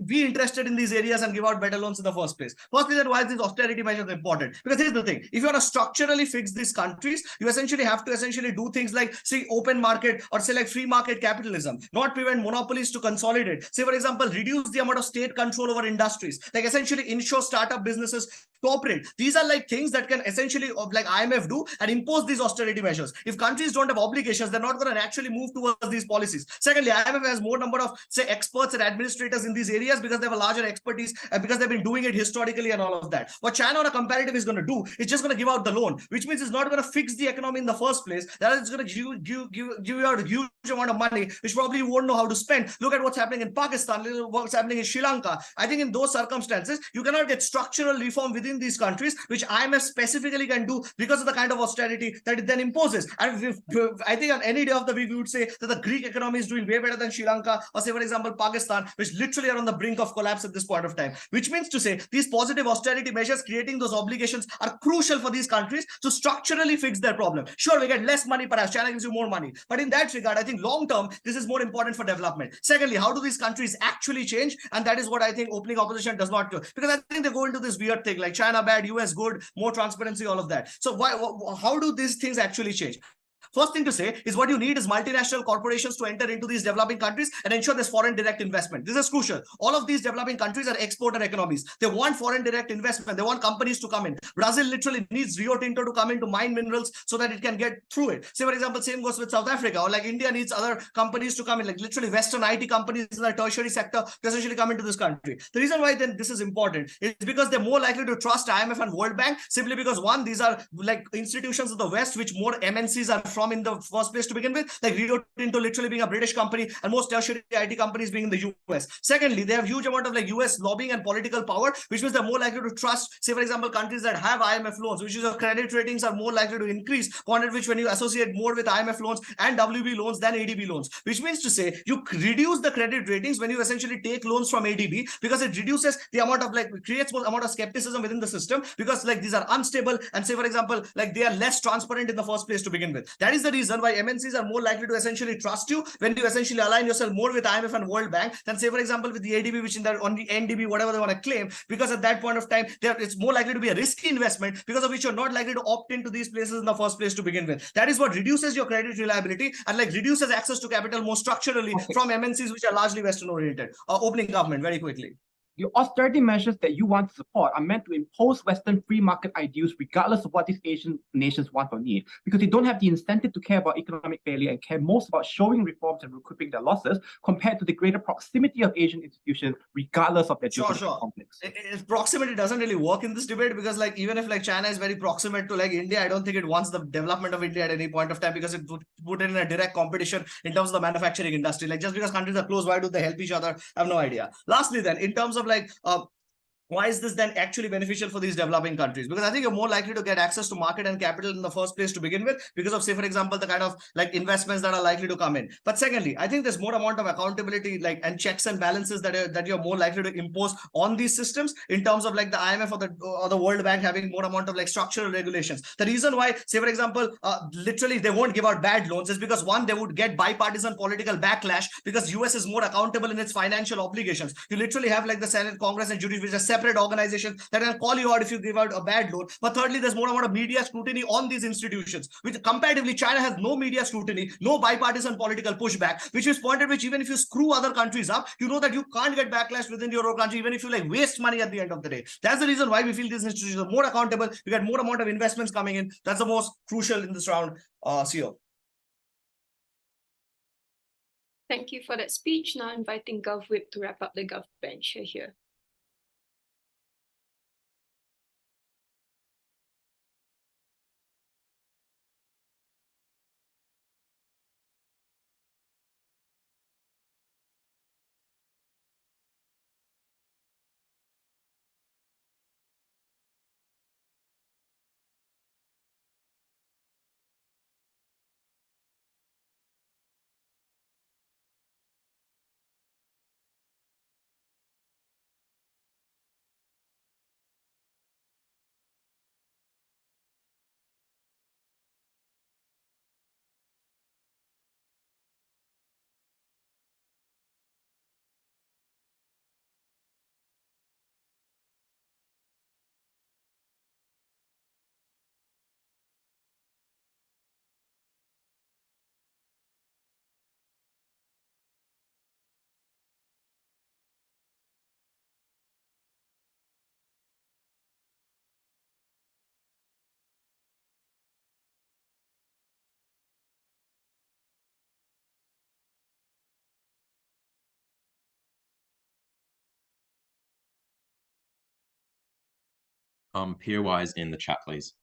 Speaker 8: be interested in these areas and give out better loans in the first place. Firstly, then why is these austerity measures important? Because here's the thing: if you want to structurally fix these countries, you essentially have to do things like say open market or say like free market capitalism, not prevent monopolies to consolidate. Say for example, reduce the amount of state control over industries, like essentially ensure startup businesses to operate. These these are like things that can essentially like IMF do and impose these austerity measures. If countries don't have obligations, they're not going to naturally move towards these policies. Secondly, IMF has more number of say experts and administrators in these areas because they have a larger expertise and because they've been doing it historically and all of that. What China on a comparative is going to do, it's just going to give out the loan, which means it's not going to fix the economy in the first place. That is going to give you out a huge amount of money, which probably you won't know how to spend. Look at what's happening in Pakistan, what's happening in Sri Lanka. I think in those circumstances, you cannot get structural reform within these countries, which IMF specifically can do because of the kind of austerity that it then imposes. And I think on any day of the week, we would say that the Greek economy is doing way better than Sri Lanka, or say, for example, Pakistan, which literally are on the brink of collapse at this point of time. Which means to say these positive austerity measures, creating those obligations, are crucial for these countries to structurally fix their problem. Sure, we get less money, perhaps China gives you more money. But in that regard, I think long term, this is more important for development. Secondly, how do these countries actually change? And that is what I think opening opposition does not do. Because I think they go into this weird thing like China bad, US good, more transparency, all of that. So how do these things actually change? First thing to say is what you need is multinational corporations to enter into these developing countries and ensure there's foreign direct investment. This is crucial. All of these developing countries are exporter economies. They want foreign direct investment. They want companies to come in. Brazil literally needs Rio Tinto to come in to mine minerals so that it can get through it. Say, for example, same goes with South Africa, or like India needs other companies to come in, like literally Western IT companies in the tertiary sector to essentially come into this country. The reason why then this is important is because they're more likely to trust IMF and World Bank simply because one, these are like institutions of the West, which more MNCs are from in the first place to begin with, like Rio Tinto literally being a British company and most tertiary IT companies being in the US. Secondly, they have huge amount of like US lobbying and political power, which means they're more likely to trust, say for example, countries that have IMF loans, which is your credit ratings are more likely to increase, content which when you associate more with IMF loans and WB loans than ADB loans, which means to say you reduce the credit ratings when you essentially take loans from ADB because it reduces the amount of like, creates more amount of skepticism within the system because like these are unstable and say for example, like they are less transparent in the first place to begin with. That is the reason why MNCs are more likely to essentially trust you when you essentially align yourself more with IMF and World Bank than say for example with the ADB, which in that on the NDB, whatever they want to claim, because at that point of time, it's more likely to be a risky investment because of which you're not likely to opt into these places in the first place to begin with. That is what reduces your credit reliability and like reduces access to capital more structurally from MNCs, which are largely Western oriented. Opening government very quickly.
Speaker 5: The austerity measures that you want to support are meant to impose Western free market ideals regardless of what these Asian nations want or need, because they don't have the incentive to care about economic failure and care most about showing reforms and recouping their losses compared to the greater proximity of Asian institutions regardless of their geopolitical conflicts.
Speaker 8: Proximity doesn't really work in this debate because like even if like China is very proximate to like India, I don't think it wants the development of India at any point of time because it would put it in a direct competition in terms of the manufacturing industry. Like just because countries are close, why do they help each other? I have no idea. Lastly then, in terms of like why is this then actually beneficial for these developing countries? Because I think you're more likely to get access to market and capital in the first place to begin with because of, say, for example, the kind of like investments that are likely to come in. But secondly, I think there's more amount of accountability like and checks and balances that you're more likely to impose on these systems in terms of like the IMF or the World Bank having more amount of like structural regulations. The reason why, say, for example, literally they won't give out bad loans is because one, they would get bipartisan political backlash because US is more accountable in its financial obligations. You literally have like the Senate, Congress, and Judiciary, which are separate organizations that can call you out if you give out a bad loan. But thirdly, there's more amount of media scrutiny on these institutions, which comparatively China has no media scrutiny, no bipartisan political pushback, which is point at which even if you screw other countries up, you know that you can't get backlash within your own country, even if you like waste money at the end of the day. That's the reason why we feel these institutions are more accountable. You get more amount of investments coming in. That's the most crucial in this round, CEO.
Speaker 1: Thank you for that speech. Now inviting GovWhip to wrap up the Gov bench here.
Speaker 4: POIs in the chat, please.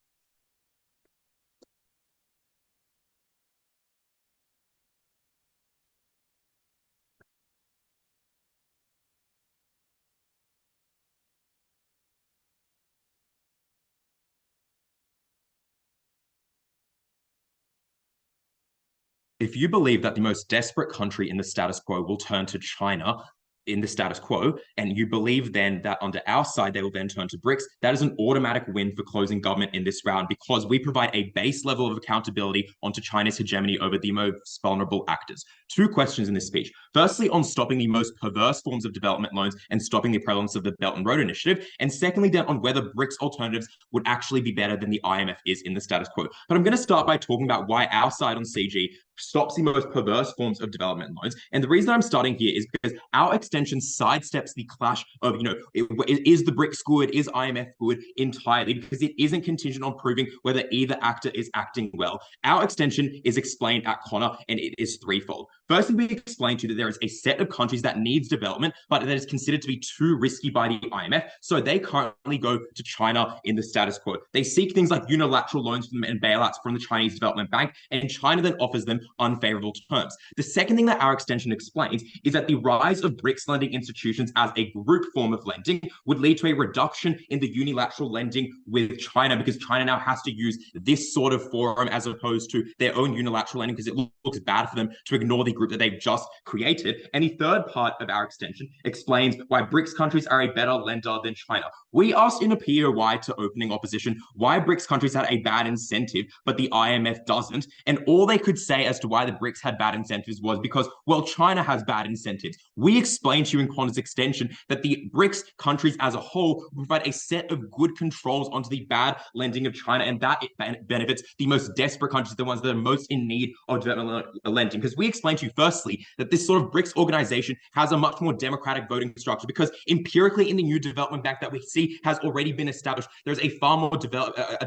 Speaker 4: If you believe that the most desperate country in the status quo will turn to China in the status quo, and you believe then that under our side, they will then turn to BRICS, that is an automatic win for closing government in this round because we provide a base level of accountability onto China's hegemony over the most vulnerable actors. Two questions in this speech. Firstly, on stopping the most perverse forms of development loans and stopping the prevalence of the Belt and Road Initiative. And secondly, then on whether BRICS alternatives would actually be better than the IMF is in the status quo. But I'm going to start by talking about why our side on CG stops the most perverse forms of development loans. And the reason I'm starting here is because our extension sidesteps the clash of, is the BRICS good, is IMF good entirely, because it isn't contingent on proving whether either actor is acting well. Our extension is explained at Connor, and it is threefold. Firstly, we explain to you that there is a set of countries that needs development, but that is considered to be too risky by the IMF, so they currently go to China in the status quo. They seek things like unilateral loans from them and bailouts from the Chinese Development Bank, and China then offers them unfavorable terms. The second thing that our extension explains is that the rise of BRICS lending institutions as a group form of lending would lead to a reduction in the unilateral lending with China, because China now has to use this sort of forum as opposed to their own unilateral lending, because it looks bad for them to ignore the group that they've just created. And the third part of our extension explains why BRICS countries are a better lender than China. We asked in a POI to opening opposition why BRICS countries had a bad incentive, but the IMF doesn't. And all they could say as to why the BRICS had bad incentives was because, well, China has bad incentives. We explained to you in Connor's extension that the BRICS countries as a whole provide a set of good controls onto the bad lending of China, and that it benefits the most desperate countries, the ones that are most in need of development lending. Because we explained to you, firstly, that this sort of BRICS organization has a much more democratic voting structure, because empirically in the new development bank that we see has already been established, there's a far more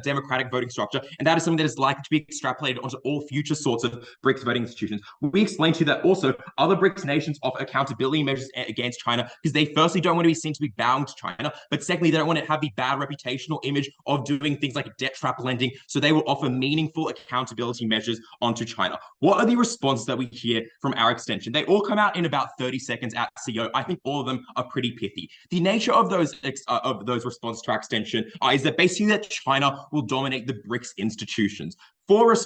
Speaker 4: democratic voting structure, and that is something that is likely to be extrapolated onto all future sorts of BRICS voting institutions. We explained to you that also other BRICS nations offer accountability measures against China because they firstly don't want to be seen to be bound to China, but secondly, they don't want to have the bad reputational image of doing things like debt trap lending, so they will offer meaningful accountability measures onto China. What are the responses that we hear from our extension? They all come out in about 30 seconds at CO. I think all of them are pretty pithy. The nature of those responses to our extension is that basically that China will dominate the BRICS institutions. Four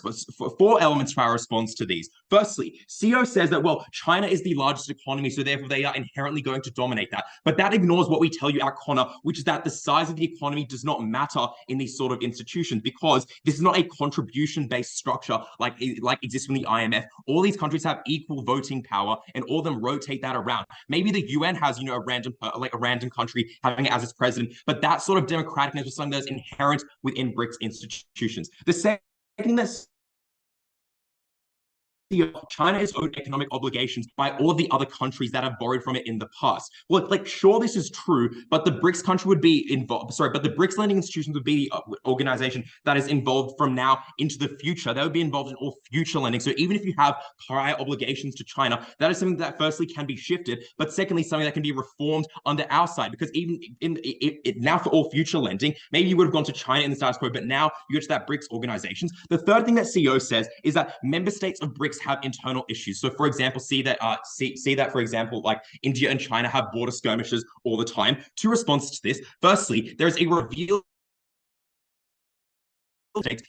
Speaker 4: elements to our response to these. Firstly, CO says that, well, China is the largest economy, so therefore they are inherently going to dominate that. But that ignores what we tell you at Connor, which is that the size of the economy does not matter in these sort of institutions, because this is not a contribution-based structure like exists from the IMF. All these countries have equal voting power, and all of them rotate that around. Maybe the UN has, a random country having it as its president, but that sort of democraticness is something that's inherent within BRICS institutions. The second thing that's China has owed economic obligations by all of the other countries that have borrowed from it in the past. Well, sure, this is true, but the BRICS country would be involved. Sorry, but the BRICS lending institutions would be the organization that is involved from now into the future. They would be involved in all future lending. So even if you have prior obligations to China, that is something that firstly can be shifted, but secondly, something that can be reformed under our side. Because even now for all future lending, maybe you would have gone to China in the status quo, but now you go to that BRICS organizations. The third thing that CEO says is that member states of BRICS have internal issues. So, for example, see that, for example, like India and China have border skirmishes all the time. Two responses to this. Firstly, there is a reveal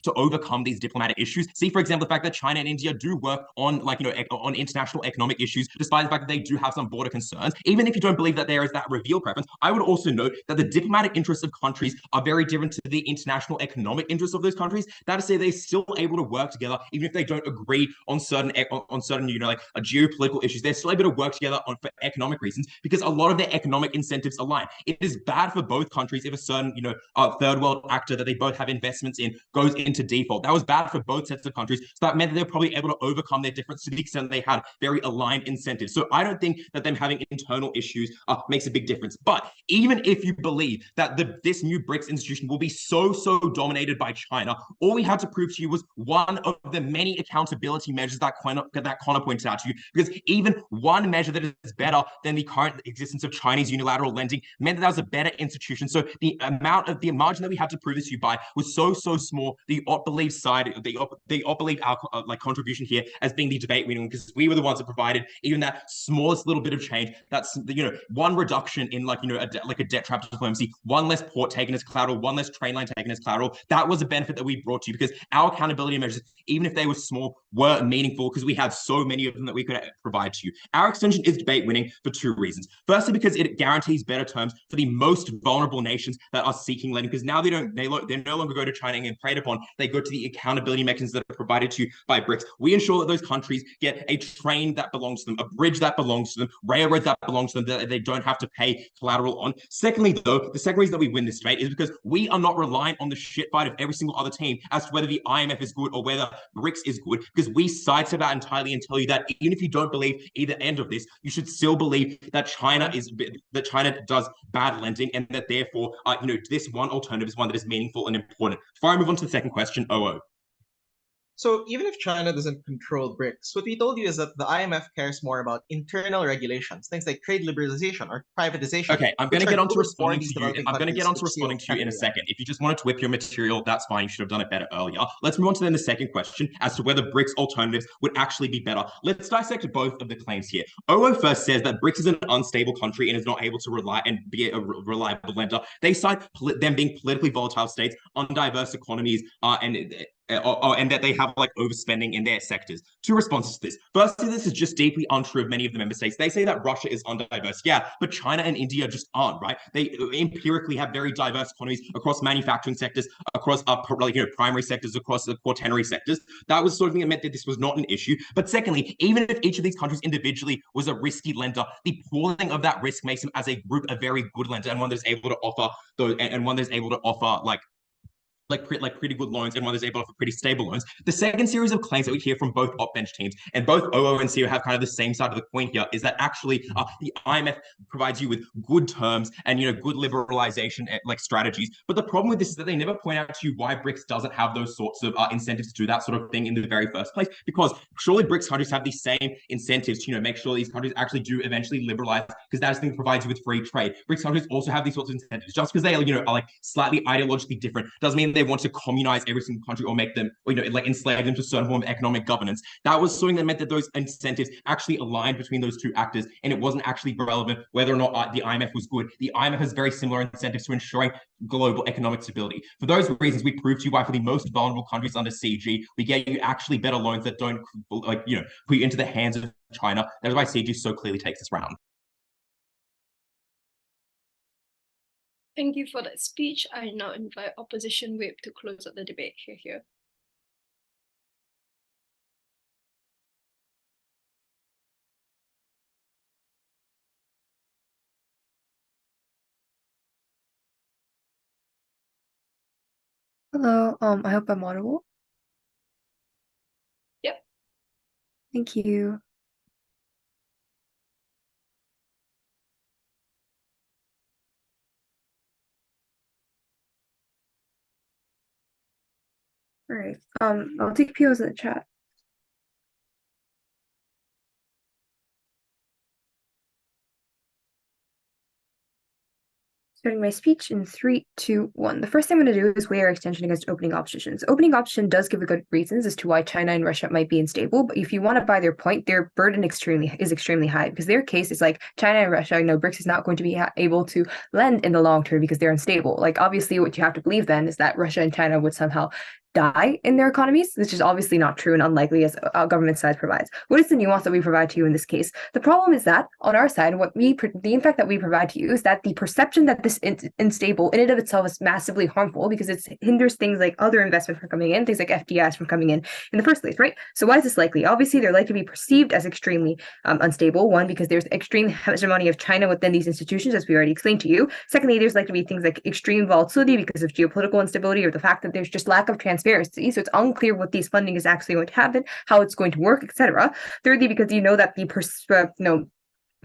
Speaker 4: to overcome these diplomatic issues. See, for example, the fact that China and India do work on, on international economic issues, despite the fact that they do have some border concerns. Even if you don't believe that there is that reveal preference, I would also note that the diplomatic interests of countries are very different to the international economic interests of those countries. That is to say, they're still able to work together, even if they don't agree on certain geopolitical issues. They're still able to work together for economic reasons, because a lot of their economic incentives align. It is bad for both countries if a certain, third world actor that they both have investments in goes into default. That was bad for both sets of countries. So that meant that they're probably able to overcome their difference to the extent they had very aligned incentives. So I don't think that them having internal issues makes a big difference. But even if you believe that this new BRICS institution will be so dominated by China, all we had to prove to you was one of the many accountability measures that Connor pointed out to you, because even one measure that is better than the current existence of Chinese unilateral lending meant that was a better institution. So the margin that we had to prove this to you by was so small. The ought believe side, they ought believe our contribution here as being the debate winning, because we were the ones that provided even that smallest little bit of change. That's one reduction in a debt trap diplomacy, one less port taken as collateral, one less train line taken as collateral. That was a benefit that we brought to you, because our accountability measures, even if they were small, were meaningful because we had so many of them that we could provide to you. Our extension is debate winning for two reasons. Firstly, because it guarantees better terms for the most vulnerable nations that are seeking lending, because now they no longer go to China and get preyed upon. They go to the accountability mechanisms that are provided to you by BRICS. We ensure that those countries get a train that belongs to them, a bridge that belongs to them, railroads that belongs to them, that they don't have to pay collateral on. Secondly, though, the second reason that we win this debate is because we are not relying on the shit fight of every single other team as to whether the IMF is good or whether BRICS is good, because we sidestep that entirely and tell you that even if you don't believe either end of this, you should still believe that China does bad lending, and that therefore, this one alternative is one that is meaningful and important. Before I move on to the second question, OO.
Speaker 3: So even if China doesn't control BRICS, what we told you is that the IMF cares more about internal regulations, things like trade liberalization or privatization.
Speaker 4: Okay, I'm going to get on to responding to you. I'm going to get on to
Speaker 3: which
Speaker 4: responding to you in a second. If you just wanted to whip your material, that's fine. You should have done it better earlier. Let's move on to then the second question as to whether BRICS alternatives would actually be better. Let's dissect both of the claims here. OO first says that BRICS is an unstable country and is not able to rely and be a reliable lender. They cite them being politically volatile states, undiverse economies, and that they have overspending in their sectors. Two responses to this. Firstly, this is just deeply untrue of many of the member states. They say that Russia is undiverse. Yeah, but China and India just aren't, right? They empirically have very diverse economies across manufacturing sectors, across primary sectors, across the quaternary sectors. That was sort of thing that meant that this was not an issue. But secondly, even if each of these countries individually was a risky lender, the pooling of that risk makes them as a group a very good lender, and one that is able to offer pretty good loans, and one that's able to offer pretty stable loans. The second series of claims that we hear from both op-bench teams, and both OO and CO have kind of the same side of the coin here, is that actually the IMF provides you with good terms and good liberalization strategies. But the problem with this is that they never point out to you why BRICS doesn't have those sorts of incentives to do that sort of thing in the very first place. Because surely BRICS countries have the same incentives to make sure these countries actually do eventually liberalize, because that thing provides you with free trade. BRICS countries also have these sorts of incentives. Just because they are slightly ideologically different doesn't mean they want to communize every single country or make them, enslave them to a certain form of economic governance. That was something that meant that those incentives actually aligned between those two actors, and it wasn't actually relevant whether or not the IMF was good. The IMF has very similar incentives to ensuring global economic stability. For those reasons, we proved to you why for the most vulnerable countries under CG, we get you actually better loans that don't, put you into the hands of China. That is why CG so clearly takes this round.
Speaker 1: Thank you for that speech. I now invite Opposition Whip to close out the debate here.
Speaker 9: Hello, I hope I'm audible.
Speaker 1: Yep.
Speaker 9: Thank you. All right. I'll take POs in the chat. Starting my speech in 3, 2, 1. The first thing I'm going to do is weigh our extension against opening oppositions. Opening opposition does give a good reasons as to why China and Russia might be unstable, but if you want to buy their point, their burden is extremely high, because their case is China and Russia, BRICS is not going to be able to lend in the long term because they're unstable. Obviously, what you have to believe then is that Russia and China would somehow die in their economies, which is obviously not true and unlikely as our government side provides. What is the nuance that we provide to you in this case? The problem is that on our side, the impact that we provide to you is that the perception that this is unstable in and of itself is massively harmful, because it hinders things like other investment from coming in, things like FDIs from coming in the first place, right? So why is this likely? Obviously, they're likely to be perceived as extremely unstable. One, because there's extreme hegemony of China within these institutions, as we already explained to you. Secondly, there's likely to be things like extreme volatility because of geopolitical instability, or the fact that there's just lack of transparency transparency. So it's unclear what these funding is actually going to happen, how it's going to work, etc. Thirdly, because you know that the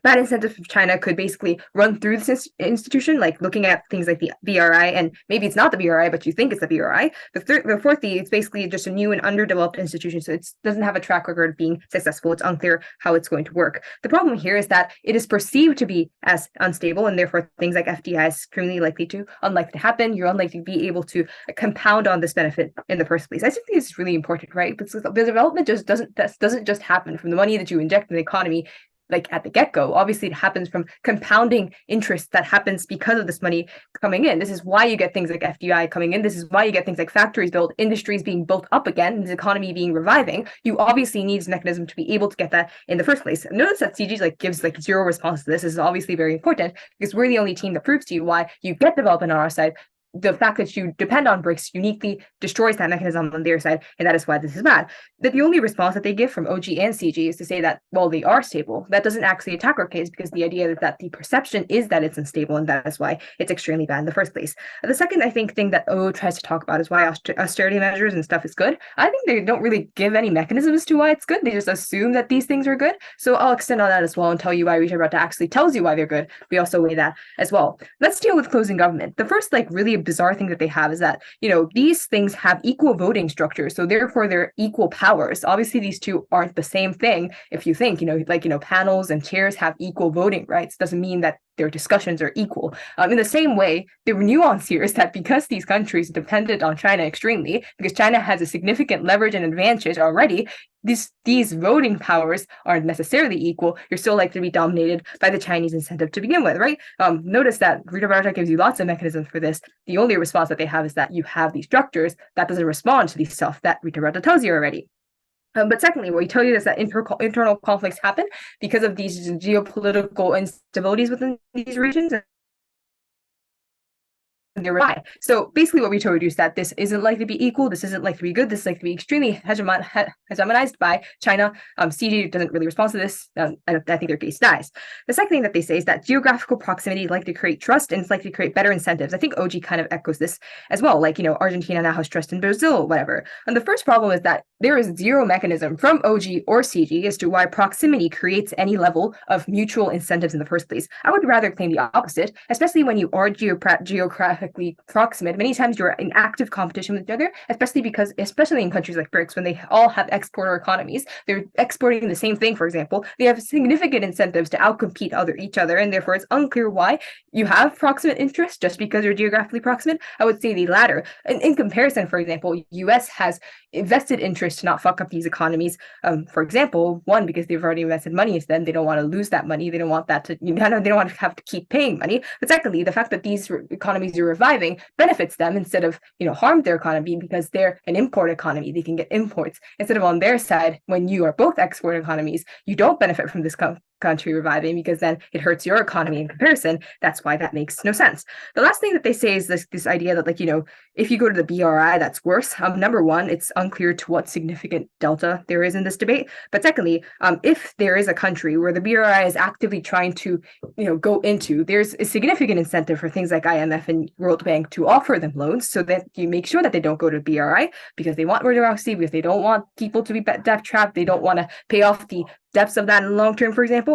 Speaker 9: bad incentives of China could basically run through this institution, like looking at things like the BRI, and maybe it's not the BRI, but you think it's the BRI. The fourthly, it's basically just a new and underdeveloped institution, so it doesn't have a track record of being successful. It's unclear how it's going to work. The problem here is that it is perceived to be as unstable, and therefore things like FDI is extremely unlikely to happen. You're unlikely to be able to compound on this benefit in the first place. I think this is really important, right? Because the development just doesn't just happen from the money that you inject in the economy, like at the get-go. Obviously, it happens from compounding interest that happens because of this money coming in. This is why you get things like FDI coming in. This is why you get things like factories built, industries being built up again, and the economy being reviving. You obviously need this mechanism to be able to get that in the first place. Notice that CG gives zero response to this. This is obviously very important because we're the only team that proves to you why you get development on our side. The fact that you depend on BRICS uniquely destroys that mechanism on their side, and that is why this is bad. That the only response that they give from OG and CG is to say that, well, they are stable. That doesn't actually attack our case, because the idea that the perception is that it's unstable, and that is why it's extremely bad in the first place. The second, I think, thing that O tries to talk about is why austerity measures and stuff is good. I think they don't really give any mechanisms to why it's good. They just assume that these things are good. So I'll extend on that as well and tell you why Ritabrata actually tells you why they're good. We also weigh that as well. Let's deal with closing government. The first, really bizarre thing that they have is that, these things have equal voting structures, so therefore they're equal powers. Obviously, these two aren't the same thing. If you think, panels and chairs have equal voting rights, doesn't mean that their discussions are equal. In the same way, the nuance here is that because these countries are dependent on China extremely, because China has a significant leverage and advantage already, these voting powers aren't necessarily equal. You're still likely to be dominated by the Chinese incentive to begin with, right? Notice that Ritabrata gives you lots of mechanisms for this. The only response that they have is that you have these structures that doesn't respond to the stuff that Ritabrata tells you already. But secondly, what we tell you is that internal conflicts happen because of these geopolitical instabilities within these regions. So basically what we told you is that this isn't likely to be equal, this isn't likely to be good, this is likely to be extremely hegemonized by China. CG doesn't really respond to this. I think their case dies. The second thing that they say is that geographical proximity is likely to create trust, and it's likely to create better incentives. I think OG kind of echoes this as well, Argentina now has trust in Brazil, whatever. And the first problem is that there is zero mechanism from OG or CG as to why proximity creates any level of mutual incentives in the first place. I would rather claim the opposite, especially when you are geographically proximate. Many times you're in active competition with each other, especially in countries like BRICS, when they all have exporter economies, they're exporting the same thing, for example, they have significant incentives to outcompete each other, and therefore it's unclear why you have proximate interests just because you're geographically proximate. I would say the latter. In comparison, for example, US has invested interest to not fuck up these economies. For example, one, because they've already invested money into them, they don't want to lose that money. They don't want that to, they don't want to have to keep paying money. But secondly, the fact that these economies are reviving benefits them instead of, harm their economy, because they're an import economy. They can get imports instead of on their side. When you are both export economies, you don't benefit from this country reviving, because then it hurts your economy in comparison. That's why that makes no sense. The last thing that they say is this idea that, if you go to the BRI, that's worse. Number one, it's unclear to what significant delta there is in this debate. But secondly, if there is a country where the BRI is actively trying to, go into, there's a significant incentive for things like IMF and World Bank to offer them loans, so that you make sure that they don't go to BRI, because they want more democracy, because they don't want people to be debt trapped. They don't want to pay off the depths of that in the long term, for example.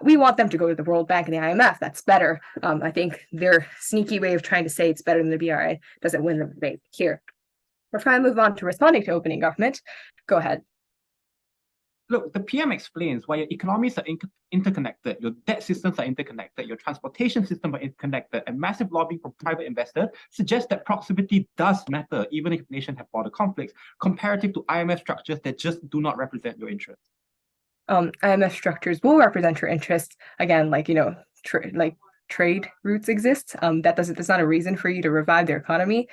Speaker 9: We want them to go to the World Bank and the IMF. That's better. I think their sneaky way of trying to say it's better than the BRI doesn't win the debate here. We're trying to move on to responding to opening government. Go ahead.
Speaker 5: Look, the PM explains why your economies are interconnected, your debt systems are interconnected, your transportation system are interconnected, and massive lobbying from private investors suggests that proximity does matter, even if nations have border conflicts, comparative to IMF structures that just do not represent your interests.
Speaker 9: IMF structures will represent your interests. Again, trade routes exist. That's not a reason for you to revive their economy.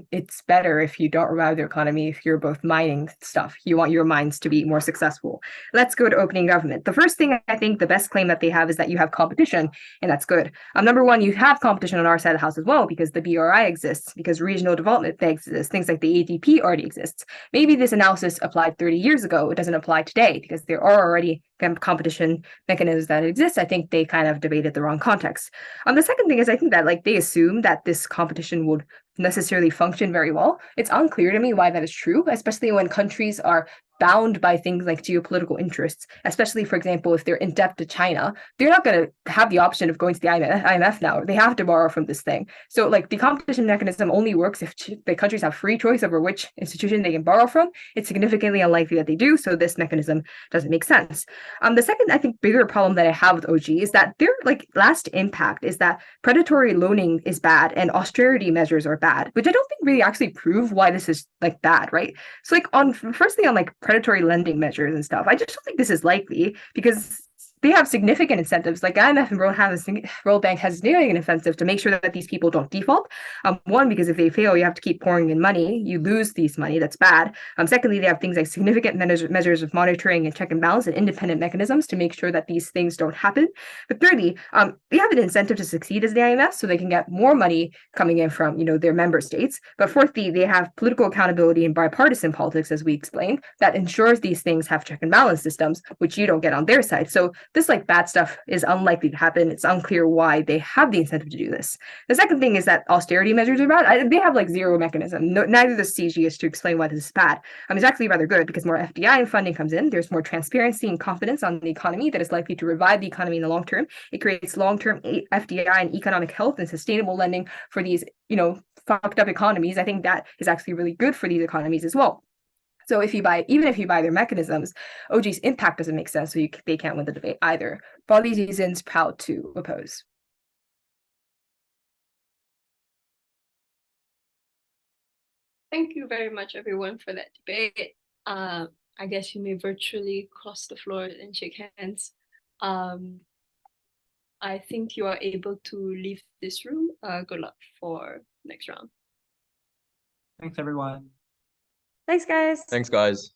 Speaker 9: It's better if you don't revive their economy if you're both mining stuff. You want your mines to be more successful. Let's go to opening government. The first thing, I think the best claim that they have is that you have competition, and that's good. Number one, you have competition on our side of the house as well, because the BRI exists, because regional development exists, things like the ADP already exists. Maybe this analysis applied 30 years ago. It doesn't apply today, because there are already competition mechanisms that exist. I think they kind of debated the wrong context. The second thing is, I think that they assume that this competition would necessarily function very well. It's unclear to me why that is true, especially when countries are bound by things like geopolitical interests, especially, for example, if they're in debt to China, they're not going to have the option of going to the IMF now. They have to borrow from this thing. So like the competition mechanism only works if the countries have free choice over which institution they can borrow from. It's significantly unlikely that they do. So this mechanism doesn't make sense. The second, I think, bigger problem that I have with OG is that their like last impact is that predatory loaning is bad and austerity measures are bad, which I don't think really actually prove why this is like bad, right? So like firstly on like predatory lending measures and stuff, I just don't think this is likely because they have significant incentives. Like IMF and World Bank has significant incentive to make sure that these people don't default. One, because if they fail, you have to keep pouring in money. You lose these money. That's bad. Secondly, they have things like significant measures of monitoring and check and balance and independent mechanisms to make sure that these things don't happen. But thirdly, they have an incentive to succeed as the IMF, so they can get more money coming in from their member states. But fourthly, they have political accountability and bipartisan politics, as we explained, that ensures these things have check and balance systems, which you don't get on their side. So this like bad stuff is unlikely to happen. It's unclear why they have the incentive to do this. The second thing is that austerity measures are bad. They have like zero mechanism. Neither does CG is to explain why this is bad. It's actually rather good because more FDI and funding comes in. There's more transparency and confidence on the economy that is likely to revive the economy in the long term. It creates long-term FDI and economic health and sustainable lending for these, fucked up economies. I think that is actually really good for these economies as well. So even if you buy their mechanisms, OG's impact doesn't make sense, so they can't win the debate either. For all these reasons, proud to oppose.
Speaker 1: Thank you very much, everyone, for that debate. I guess you may virtually cross the floor and shake hands. I think you are able to leave this room. Good luck for next round.
Speaker 5: Thanks, everyone.
Speaker 7: Thanks, guys.
Speaker 4: Thanks, guys.